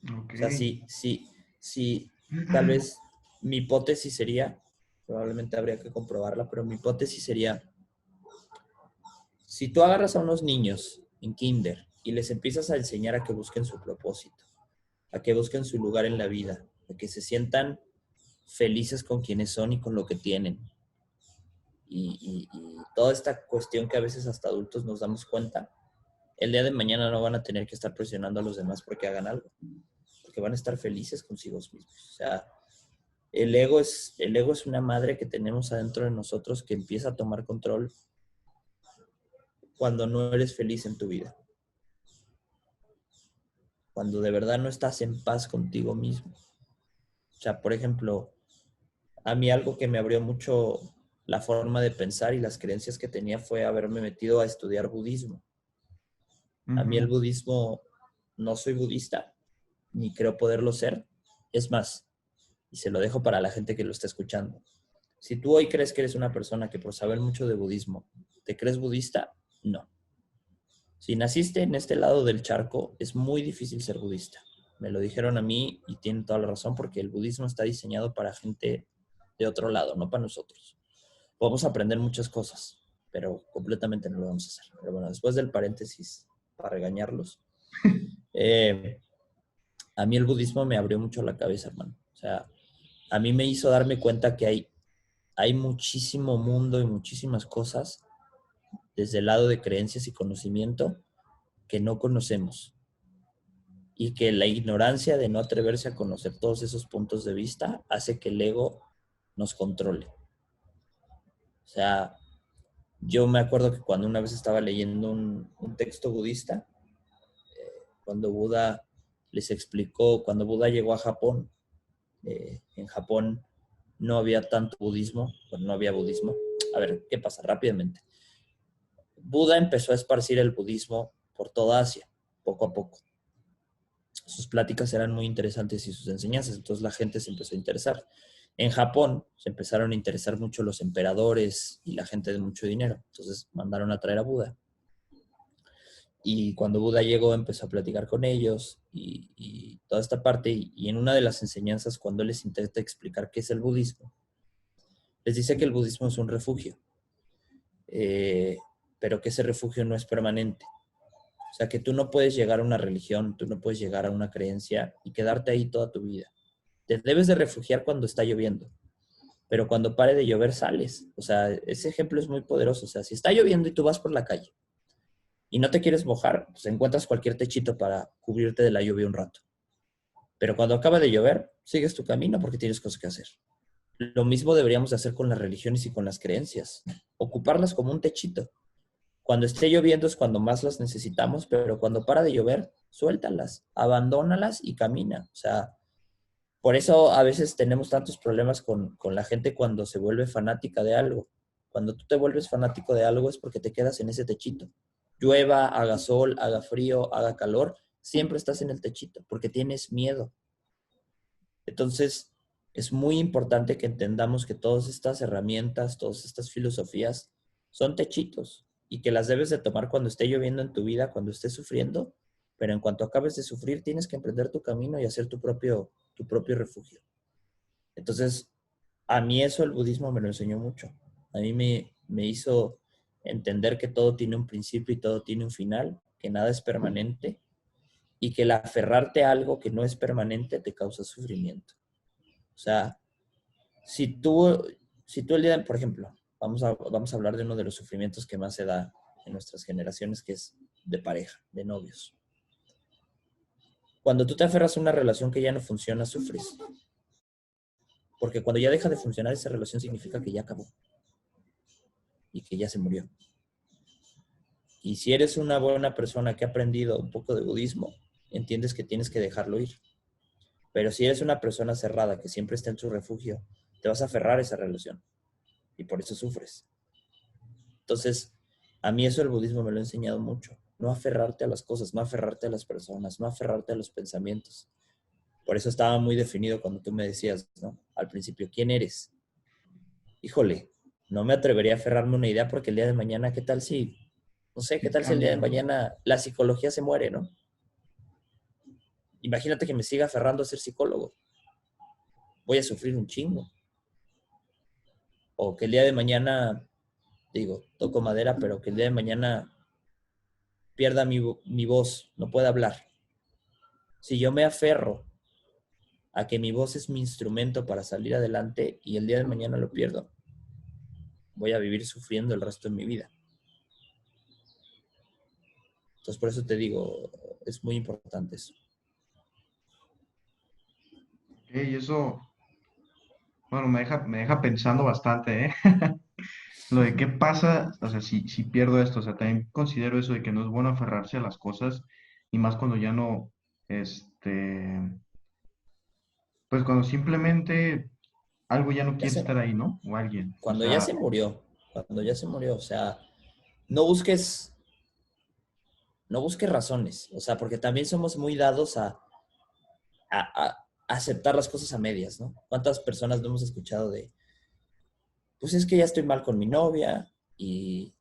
Ok. O sea, sí, tal vez mi hipótesis sería, probablemente habría que comprobarla, pero mi hipótesis sería, si tú agarras a unos niños en kinder y les empiezas a enseñar a que busquen su propósito, a que busquen su lugar en la vida, a que se sientan felices con quienes son y con lo que tienen, y toda esta cuestión que a veces hasta adultos nos damos cuenta, el día de mañana no van a tener que estar presionando a los demás porque hagan algo, porque van a estar felices consigo mismos. O sea, el ego es una madre que tenemos adentro de nosotros que empieza a tomar control cuando no eres feliz en tu vida, cuando de verdad no estás en paz contigo mismo. O sea, por ejemplo, a mí algo que me abrió mucho la forma de pensar y las creencias que tenía fue haberme metido a estudiar budismo. A mí el Ujú. budismo, no soy budista, ni creo poderlo ser. Es más, y se lo dejo para la gente que lo está escuchando. Si tú hoy crees que eres una persona que por saber mucho de budismo, ¿te crees budista? No. Si naciste en este lado del charco, es muy difícil ser budista. Me lo dijeron a mí y tienen toda la razón porque el budismo está diseñado para gente de otro lado, no para nosotros. Podemos aprender muchas cosas, pero completamente no lo vamos a hacer. Pero bueno, después del paréntesis para regañarlos, eh, a mí el budismo me abrió mucho la cabeza, hermano. O sea, a mí me hizo darme cuenta que hay muchísimo mundo y muchísimas cosas desde el lado de creencias y conocimiento que no conocemos y que la ignorancia de no atreverse a conocer todos esos puntos de vista hace que el ego nos controle. O sea, yo me acuerdo que cuando una vez estaba leyendo un texto budista, cuando Buda les explicó, cuando Buda llegó a Japón, en Japón no había tanto budismo, bueno, no había budismo. A ver, ¿qué pasa? Rápidamente. Buda empezó a esparcir el budismo por toda Asia, poco a poco. Sus pláticas eran muy interesantes y sus enseñanzas, entonces la gente se empezó a interesar. En Japón se empezaron a interesar mucho los emperadores y la gente de mucho dinero, entonces mandaron a traer a Buda. Y cuando Buda llegó empezó a platicar con ellos y toda esta parte, y en una de las enseñanzas, cuando les intenta explicar qué es el budismo, les dice que el budismo es un refugio, eh, pero que ese refugio no es permanente. O sea, que tú no puedes llegar a una religión, tú no puedes llegar a una creencia y quedarte ahí toda tu vida. Te debes de refugiar cuando está lloviendo, pero cuando pare de llover sales. O sea, ese ejemplo es muy poderoso. O sea, si está lloviendo y tú vas por la calle y no te quieres mojar, pues encuentras cualquier techito para cubrirte de la lluvia un rato. Pero cuando acaba de llover, sigues tu camino porque tienes cosas que hacer. Lo mismo deberíamos de hacer con las religiones y con las creencias. Ocuparlas como un techito. Cuando esté lloviendo es cuando más las necesitamos, pero cuando para de llover, suéltalas, abandónalas y camina. O sea, por eso a veces tenemos tantos problemas con la gente cuando se vuelve fanática de algo. Cuando tú te vuelves fanático de algo es porque te quedas en ese techito. Llueva, haga sol, haga frío, haga calor, siempre estás en el techito porque tienes miedo. Entonces, es muy importante que entendamos que todas estas herramientas, todas estas filosofías son techitos y que las debes de tomar cuando esté lloviendo en tu vida, cuando estés sufriendo, pero en cuanto acabes de sufrir tienes que emprender tu camino y hacer tu propio refugio. Entonces, a mí eso el budismo me lo enseñó mucho. A mí me hizo entender que todo tiene un principio y todo tiene un final, que nada es permanente y que el aferrarte a algo que no es permanente te causa sufrimiento. O sea, si tú el día, por ejemplo, vamos a hablar de uno de los sufrimientos que más se da en nuestras generaciones, que es de pareja, de novios. Cuando tú te aferras a una relación que ya no funciona, sufres. Porque cuando ya deja de funcionar esa relación significa que ya acabó y que ya se murió. Y si eres una buena persona que ha aprendido un poco de budismo, entiendes que tienes que dejarlo ir. Pero si eres una persona cerrada que siempre está en su refugio, te vas a aferrar a esa relación y por eso sufres. Entonces, a mí eso el budismo me lo ha enseñado mucho. No aferrarte a las cosas, no aferrarte a las personas, no aferrarte a los pensamientos. Por eso estaba muy definido cuando tú me decías, ¿no? Al principio, ¿quién eres? Híjole, no me atrevería a aferrarme a una idea porque el día de mañana, ¿qué tal si, no sé, qué Y tal si el día cambia, de ¿no? mañana la psicología se muere, ¿no? Imagínate que me siga aferrando a ser psicólogo. Voy a sufrir un chingo. O que el día de mañana, digo, toco madera, pero que el día de mañana pierda mi voz, no pueda hablar. Si yo me aferro a que mi voz es mi instrumento para salir adelante y el día de mañana lo pierdo, voy a vivir sufriendo el resto de mi vida. Entonces, por eso te digo, es muy importante eso. Ok, y eso, bueno, me deja pensando bastante, ¿eh? Lo de qué pasa, o sea, si pierdo esto, o sea, también considero eso de que no es bueno aferrarse a las cosas, y más cuando ya no, este, pues cuando simplemente algo ya no Ya quiere se, estar ahí, ¿no? O alguien, o cuando ya sea, se murió, cuando ya se murió, o sea, no busques, no busques razones, o sea, porque también somos muy dados a aceptar las cosas a medias, ¿no? ¿Cuántas personas no hemos escuchado de, pues es que ya estoy mal con mi novia y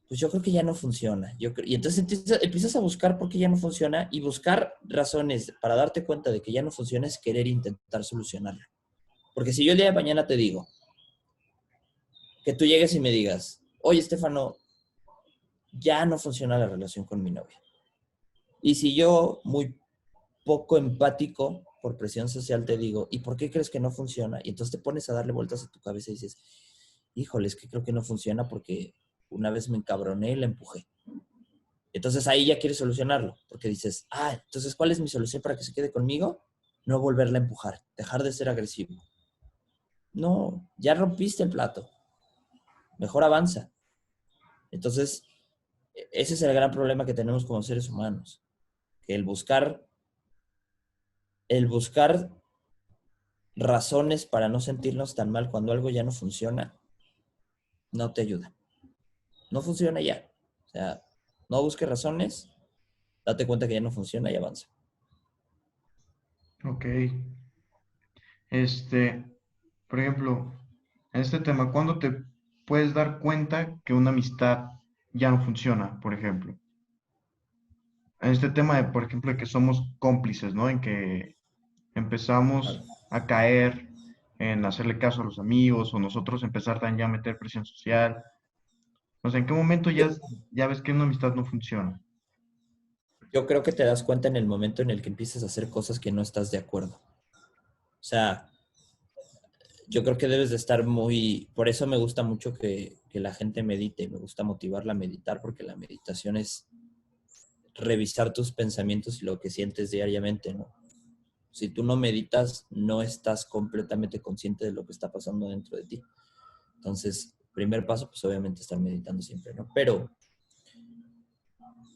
pues yo creo que ya no funciona. Y entonces empiezas a buscar por qué ya no funciona y buscar razones para darte cuenta de que ya no funciona es querer intentar solucionarlo. Porque si yo el día de mañana te digo que tú llegues y me digas, oye, Estefano, ya no funciona la relación con mi novia. Y si yo, muy poco empático, por presión social, te digo, ¿y por qué crees que no funciona? Y entonces te pones a darle vueltas a tu cabeza y dices, híjole, es que creo que no funciona porque una vez me encabroné y la empujé. Entonces ahí ya quieres solucionarlo, porque dices, entonces, ¿cuál es mi solución para que se quede conmigo? No volverla a empujar, dejar de ser agresivo. No, ya rompiste el plato, mejor avanza. Entonces, ese es el gran problema que tenemos como seres humanos, que el buscar razones para no sentirnos tan mal cuando algo ya no funciona, no te ayuda. No funciona ya. O sea, no busques razones, date cuenta que ya no funciona y avanza. ok, este, por ejemplo, en este tema, ¿cuándo te puedes dar cuenta que una amistad ya no funciona, por ejemplo? En este tema de, por ejemplo, de que somos cómplices, ¿no? En que Claro. empezamos a caer en hacerle caso a los amigos o nosotros empezar también ya a meter presión social. O sea, ¿en qué momento Yo, ya ves que una amistad no funciona? yo creo que te das cuenta en el momento en el que empiezas a hacer cosas que no estás de acuerdo. O sea, yo creo que debes de estar muy... Por eso me gusta mucho que la gente medite, me gusta motivarla a meditar, porque la meditación es revisar tus pensamientos y lo que sientes diariamente, ¿no? Si tú no meditas, no estás completamente consciente de lo que está pasando dentro de ti. Entonces, primer paso, pues obviamente estar meditando siempre, ¿no? Pero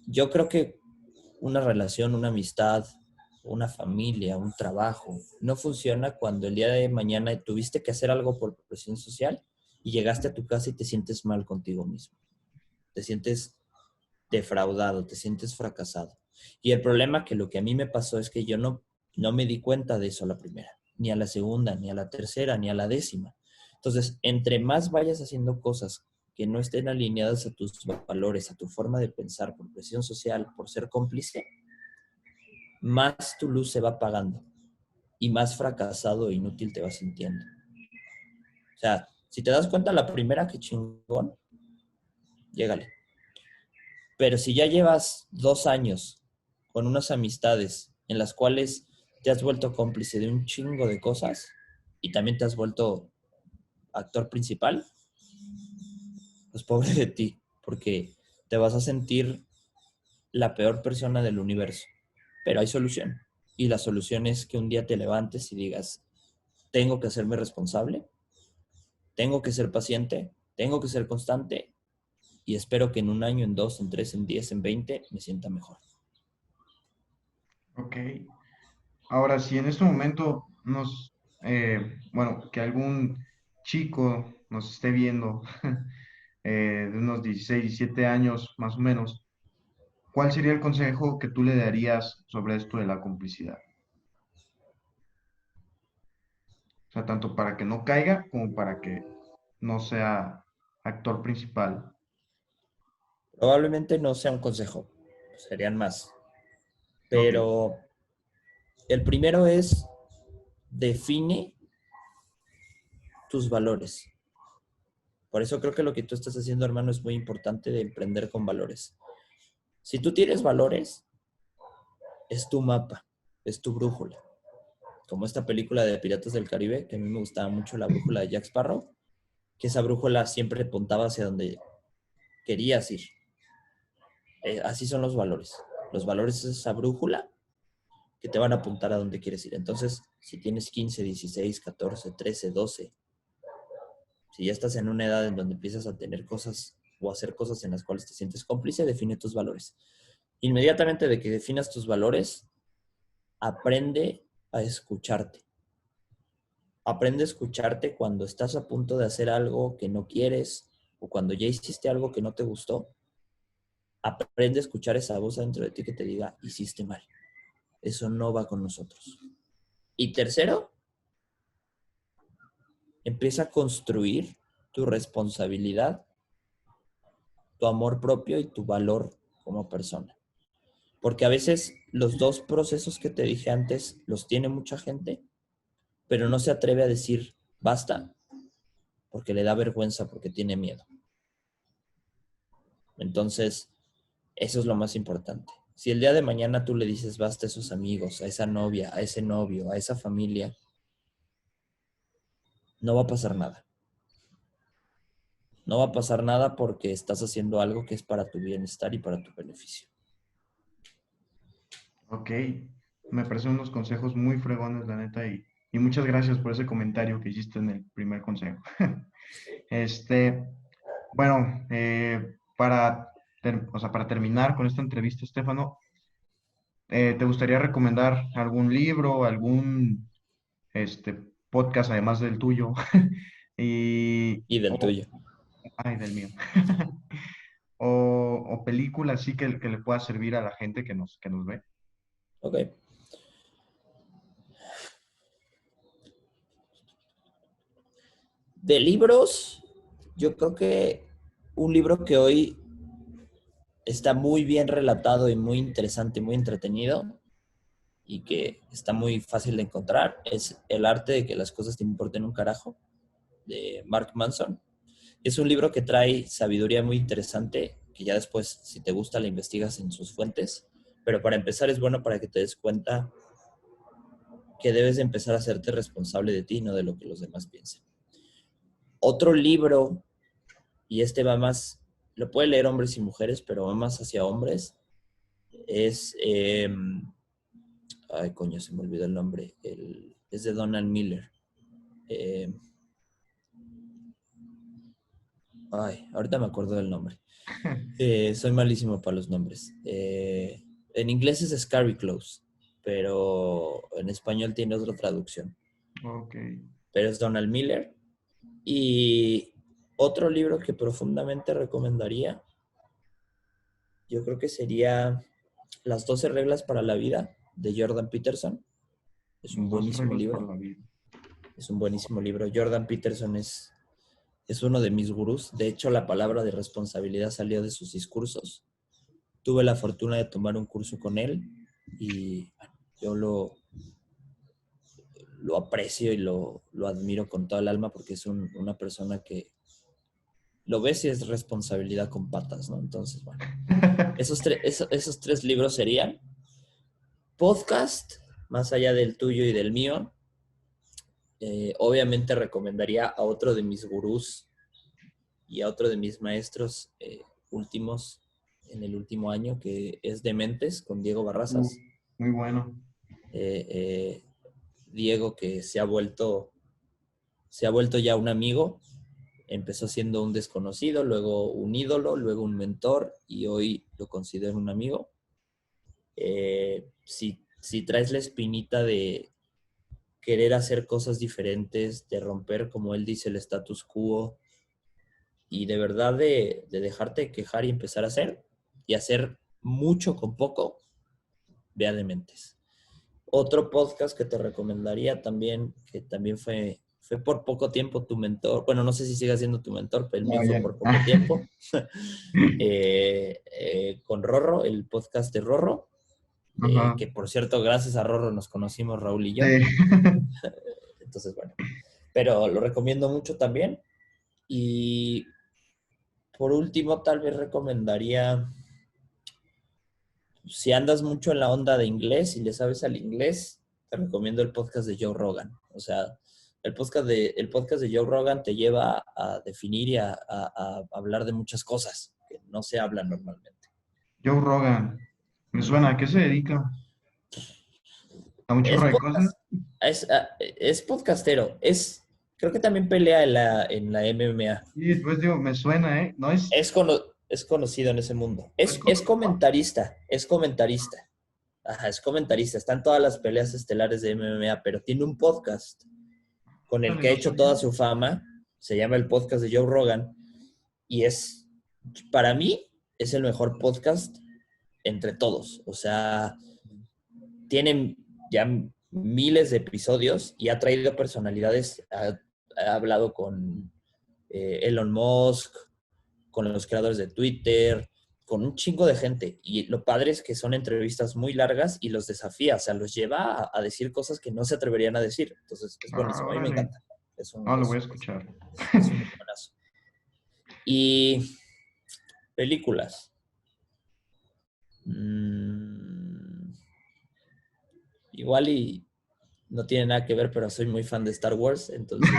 yo creo que una relación, una amistad, una familia, un trabajo, no funciona cuando el día de mañana tuviste que hacer algo por presión social y llegaste a tu casa y te sientes mal contigo mismo. Te sientes defraudado, te sientes fracasado. Y el problema que lo que a mí me pasó es que yo no me di cuenta de eso a la primera, ni a la segunda, ni a la tercera, ni a la décima. Entonces, entre más vayas haciendo cosas que no estén alineadas a tus valores, a tu forma de pensar, por presión social, por ser cómplice, más tu luz se va apagando y más fracasado e inútil te vas sintiendo. O sea, si te das cuenta, la primera, que chingón, llégale. Pero si ya llevas 2 años con unas amistades en las cuales te has vuelto cómplice de un chingo de cosas y también te has vuelto actor principal, pues pobre de ti, porque te vas a sentir la peor persona del universo. Pero hay solución. Y la solución es que un día te levantes y digas, tengo que hacerme responsable, tengo que ser paciente, tengo que ser constante y espero que en 1 año, en 2, en 3, en 10, en 20 me sienta mejor. Ok. Ahora, si en este momento bueno, que algún chico nos esté viendo de unos 16, 17 años más o menos, ¿cuál sería el consejo que tú le darías sobre esto de la complicidad? O sea, tanto para que no caiga como para que no sea actor principal. Probablemente no sea un consejo, serían más. Ok, Pero el primero es define tus valores. Por eso creo que lo que tú estás haciendo, hermano, es muy importante de emprender con valores. Si tú tienes valores, es tu mapa, es tu brújula. Como esta película de Piratas del Caribe, que a mí me gustaba mucho la brújula de Jack Sparrow, que esa brújula siempre apuntaba hacia donde querías ir. Así son los valores. Los valores es esa brújula que te van a apuntar a donde quieres ir. Entonces, si tienes 15, 16, 14, 13, 12, si ya estás en una edad en donde empiezas a tener cosas o hacer cosas en las cuales te sientes cómplice, define tus valores. Inmediatamente de que definas tus valores, aprende a escucharte. Aprende a escucharte cuando estás a punto de hacer algo que no quieres o cuando ya hiciste algo que no te gustó. Aprende a escuchar esa voz dentro de ti que te diga, hiciste mal. Eso no va con nosotros. Y tercero, empieza a construir tu responsabilidad, tu amor propio y tu valor como persona. Porque a veces los dos procesos que te dije antes los tiene mucha gente, pero no se atreve a decir basta porque le da vergüenza, porque tiene miedo. Entonces, eso es lo más importante. Si el día de mañana tú le dices basta a esos amigos, a esa novia, a ese novio, a esa familia, no va a pasar nada. No va a pasar nada porque estás haciendo algo que es para tu bienestar y para tu beneficio. ok. Me parecen unos consejos muy fregones, la neta, y muchas gracias por ese comentario que hiciste en el primer consejo. Este, bueno, o sea, para terminar con esta entrevista, Estefano, ¿te gustaría recomendar algún libro, algún podcast, además del tuyo? Y, Y del tuyo. ay, del mío. O, o película así que le pueda servir a la gente que nos ve. Ok. De libros, yo creo que un libro que hoy está muy bien relatado y muy interesante y muy entretenido y que está muy fácil de encontrar es El arte de que las cosas te importen un carajo, de Mark Manson. Es un libro que trae sabiduría muy interesante, que ya después, si te gusta, la investigas en sus fuentes, pero para empezar es bueno para que te des cuenta que debes de empezar a hacerte responsable de ti, no de lo que los demás piensen. Otro libro, y este va más, lo puede leer hombres y mujeres, pero va más hacia hombres, es, ay coño, se me olvidó el nombre, es de Donald Miller. Eh, ahorita me acuerdo del nombre. Soy malísimo para los nombres. En inglés es Scary Close, pero en español tiene otra traducción. Ok. Pero es Donald Miller. Y otro libro que profundamente recomendaría yo creo que sería Las 12 reglas para la vida de Jordan Peterson. Es un Dos buenísimo reglas para libro. la vida. Es un buenísimo libro. Jordan Peterson es uno de mis gurús. De hecho, la palabra de responsabilidad salió de sus discursos. Tuve la fortuna de tomar un curso con él y bueno, yo lo aprecio y lo admiro con toda el alma porque es una persona que lo ves y es responsabilidad con patas, ¿no? Entonces, bueno, esos tres libros serían podcast, más allá del tuyo y del mío. Obviamente recomendaría a otro de mis gurús y a otro de mis maestros últimos en el último año, que es Dementes, con Diego Barrazas. Muy bueno. Eh, eh, Diego, que se ha vuelto ya un amigo, empezó siendo un desconocido, luego un ídolo, luego un mentor y hoy lo considero un amigo. Si traes la espinita de querer hacer cosas diferentes, de romper, como él dice, el status quo y de verdad de dejarte quejar y empezar a hacer y hacer mucho con poco, ve a Dementes. Otro podcast que te recomendaría también, que también fue por poco tiempo tu mentor, bueno, no sé si sigue siendo tu mentor, pero el No, mío fue ya. por poco tiempo, con Rorro, el podcast de Rorro, Ajá. que por cierto, gracias a Rorro nos conocimos Raúl y yo. Sí. Entonces, bueno, pero lo recomiendo mucho también. Y por último, tal vez recomendaría, si andas mucho en la onda de inglés y le sabes al inglés, te recomiendo el podcast de Joe Rogan. O sea, el podcast de Joe Rogan te lleva a definir y a hablar de muchas cosas que no se hablan normalmente. Joe Rogan. Me suena, ¿a qué se dedica? ¿A un Es chorro de cosas? podcast, es podcastero, creo que también pelea en la MMA. Sí, pues digo, me suena, ¿eh? No es, Es conocido en ese mundo. no es Es como- comentarista, es comentarista. Ajá, es comentarista. Está en todas las peleas estelares de MMA, pero tiene un podcast con el Dale, que ha no hecho sabía. toda su fama. Se llama el podcast de Joe Rogan. Y para mí, es el mejor podcast entre todos. O sea, tiene ya miles de episodios y ha traído personalidades. Ha hablado con Elon Musk, con los creadores de Twitter, con un chingo de gente. Y lo padre es que son entrevistas muy largas y los desafía, o sea, los lleva a decir cosas que no se atreverían a decir. Entonces, es Ah, buenísimo. A mí me órale. encanta. Es un, No, lo voy a es, escuchar. es un buenazo. Y películas. Mm, igual y no tiene nada que ver, pero soy muy fan de Star Wars, entonces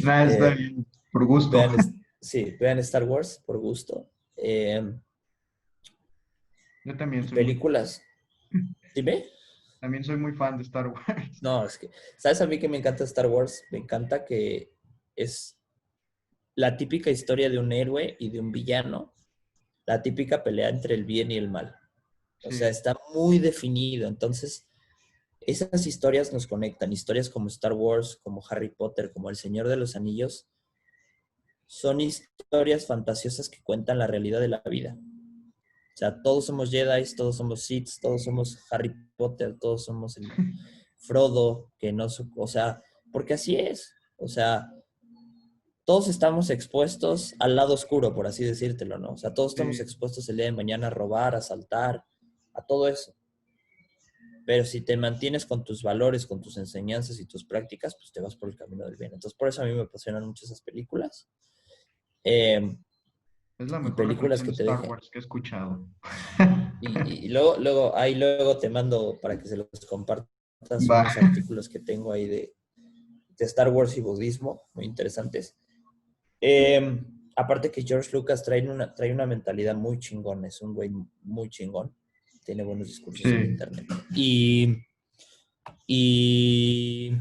Nada, está eh, bien. Por gusto. vean, sí, vean Star Wars por gusto. Yo también Y soy muy, películas, dime. también soy muy fan de Star Wars. No, es que, ¿sabes a mí que me encanta Star Wars? Me encanta que es la típica historia de un héroe y de un villano, la típica pelea entre el bien y el mal. O sea, Sí. está muy definido. Entonces, esas historias nos conectan. Historias como Star Wars, como Harry Potter, como El Señor de los Anillos, son historias fantasiosas que cuentan la realidad de la vida. O sea, todos somos Jedi, todos somos Sith, todos somos Harry Potter, todos somos el Frodo, que no, o sea, porque así es. O sea, todos estamos expuestos al lado oscuro, por así decírtelo, ¿no? O sea, todos estamos Sí. expuestos el día de mañana a robar, a asaltar, a todo eso. Pero si te mantienes con tus valores, con tus enseñanzas y tus prácticas, pues te vas por el camino del bien. Entonces, por eso a mí me apasionan mucho esas películas. Eh, Es la y mejor películas reflexión que de te Star dejen. Wars que he escuchado. Y luego te mando para que se los compartas Va. unos artículos que tengo ahí de Star Wars y budismo, muy interesantes. Aparte que George Lucas trae una mentalidad muy chingón, es un güey muy chingón, tiene buenos discursos en Sí. internet. Y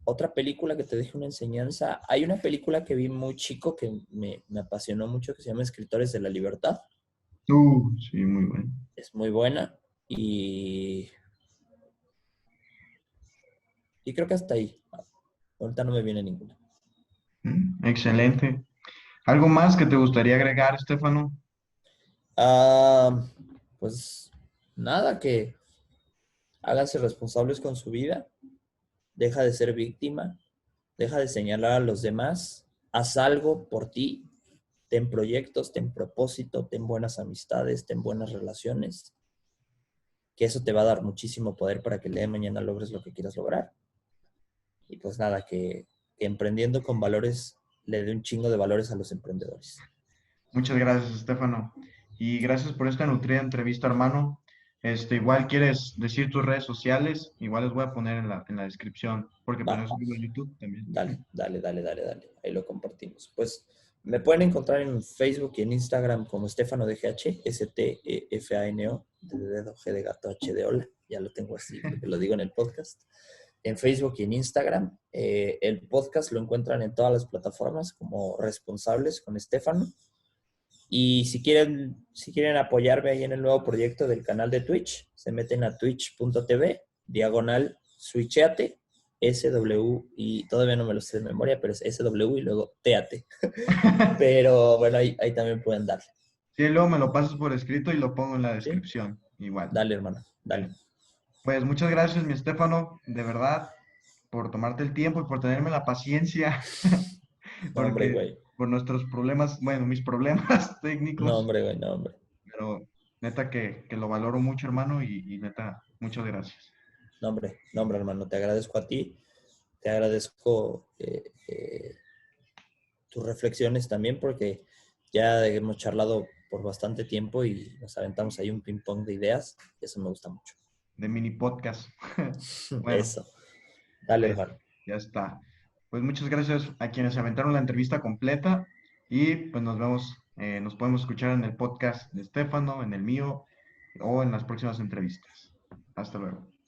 otra película que te deje una enseñanza, hay una película que vi muy chico que me apasionó mucho que se llama Escritores de la Libertad, Sí, muy bueno. es muy buena y, y creo que hasta ahí, ahorita no me viene ninguna. Excelente. ¿Algo más que te gustaría agregar, Estefano? Ah, pues nada, que háganse responsables con su vida, deja de ser víctima, deja de señalar a los demás, haz algo por ti, ten proyectos, ten propósito, ten buenas amistades, ten buenas relaciones, que eso te va a dar muchísimo poder para que el día de mañana logres lo que quieras lograr. Y pues nada, que emprendiendo con valores le dé un chingo de valores a los emprendedores. Muchas gracias, Estefano. Y gracias por esta nutrida entrevista, hermano. Igual quieres decir tus redes sociales, igual les voy a poner en la descripción, porque Va, pues eso digo en YouTube también. dale. Ahí lo compartimos. Pues me pueden encontrar en Facebook y en Instagram como Estefano DGH, Stefano, de dedo, G de gato, H de hola. Ya lo tengo así porque lo digo en el podcast. En Facebook y en Instagram. El podcast lo encuentran en todas las plataformas como Responsables con Estefano. Y si quieren apoyarme ahí en el nuevo proyecto del canal de Twitch, se meten a twitch.tv/switcheate, SW, y todavía no me lo sé de memoria, pero es SW y luego TAT. Pero bueno, ahí también pueden darle. Sí, luego me lo pasas por escrito y lo pongo en la ¿Sí? descripción, igual. Dale, hermano, dale. Bueno, pues muchas gracias, mi Estefano, de verdad, por tomarte el tiempo y por tenerme la paciencia, No, hombre, porque güey. por nuestros problemas, bueno, mis problemas No, técnicos, hombre, güey, no, hombre. pero neta que lo valoro mucho, hermano, y neta, muchas gracias. No, hombre, hermano, te agradezco a ti. Te agradezco tus reflexiones también porque ya hemos charlado por bastante tiempo y nos aventamos ahí un ping pong de ideas. Eso me gusta mucho. De mini podcast. Bueno, Eso. Dale, pues hermano. ya está. Pues muchas gracias a quienes se aventaron la entrevista completa y pues nos vemos, nos podemos escuchar en el podcast de Estefano, en el mío o en las próximas entrevistas. Hasta luego.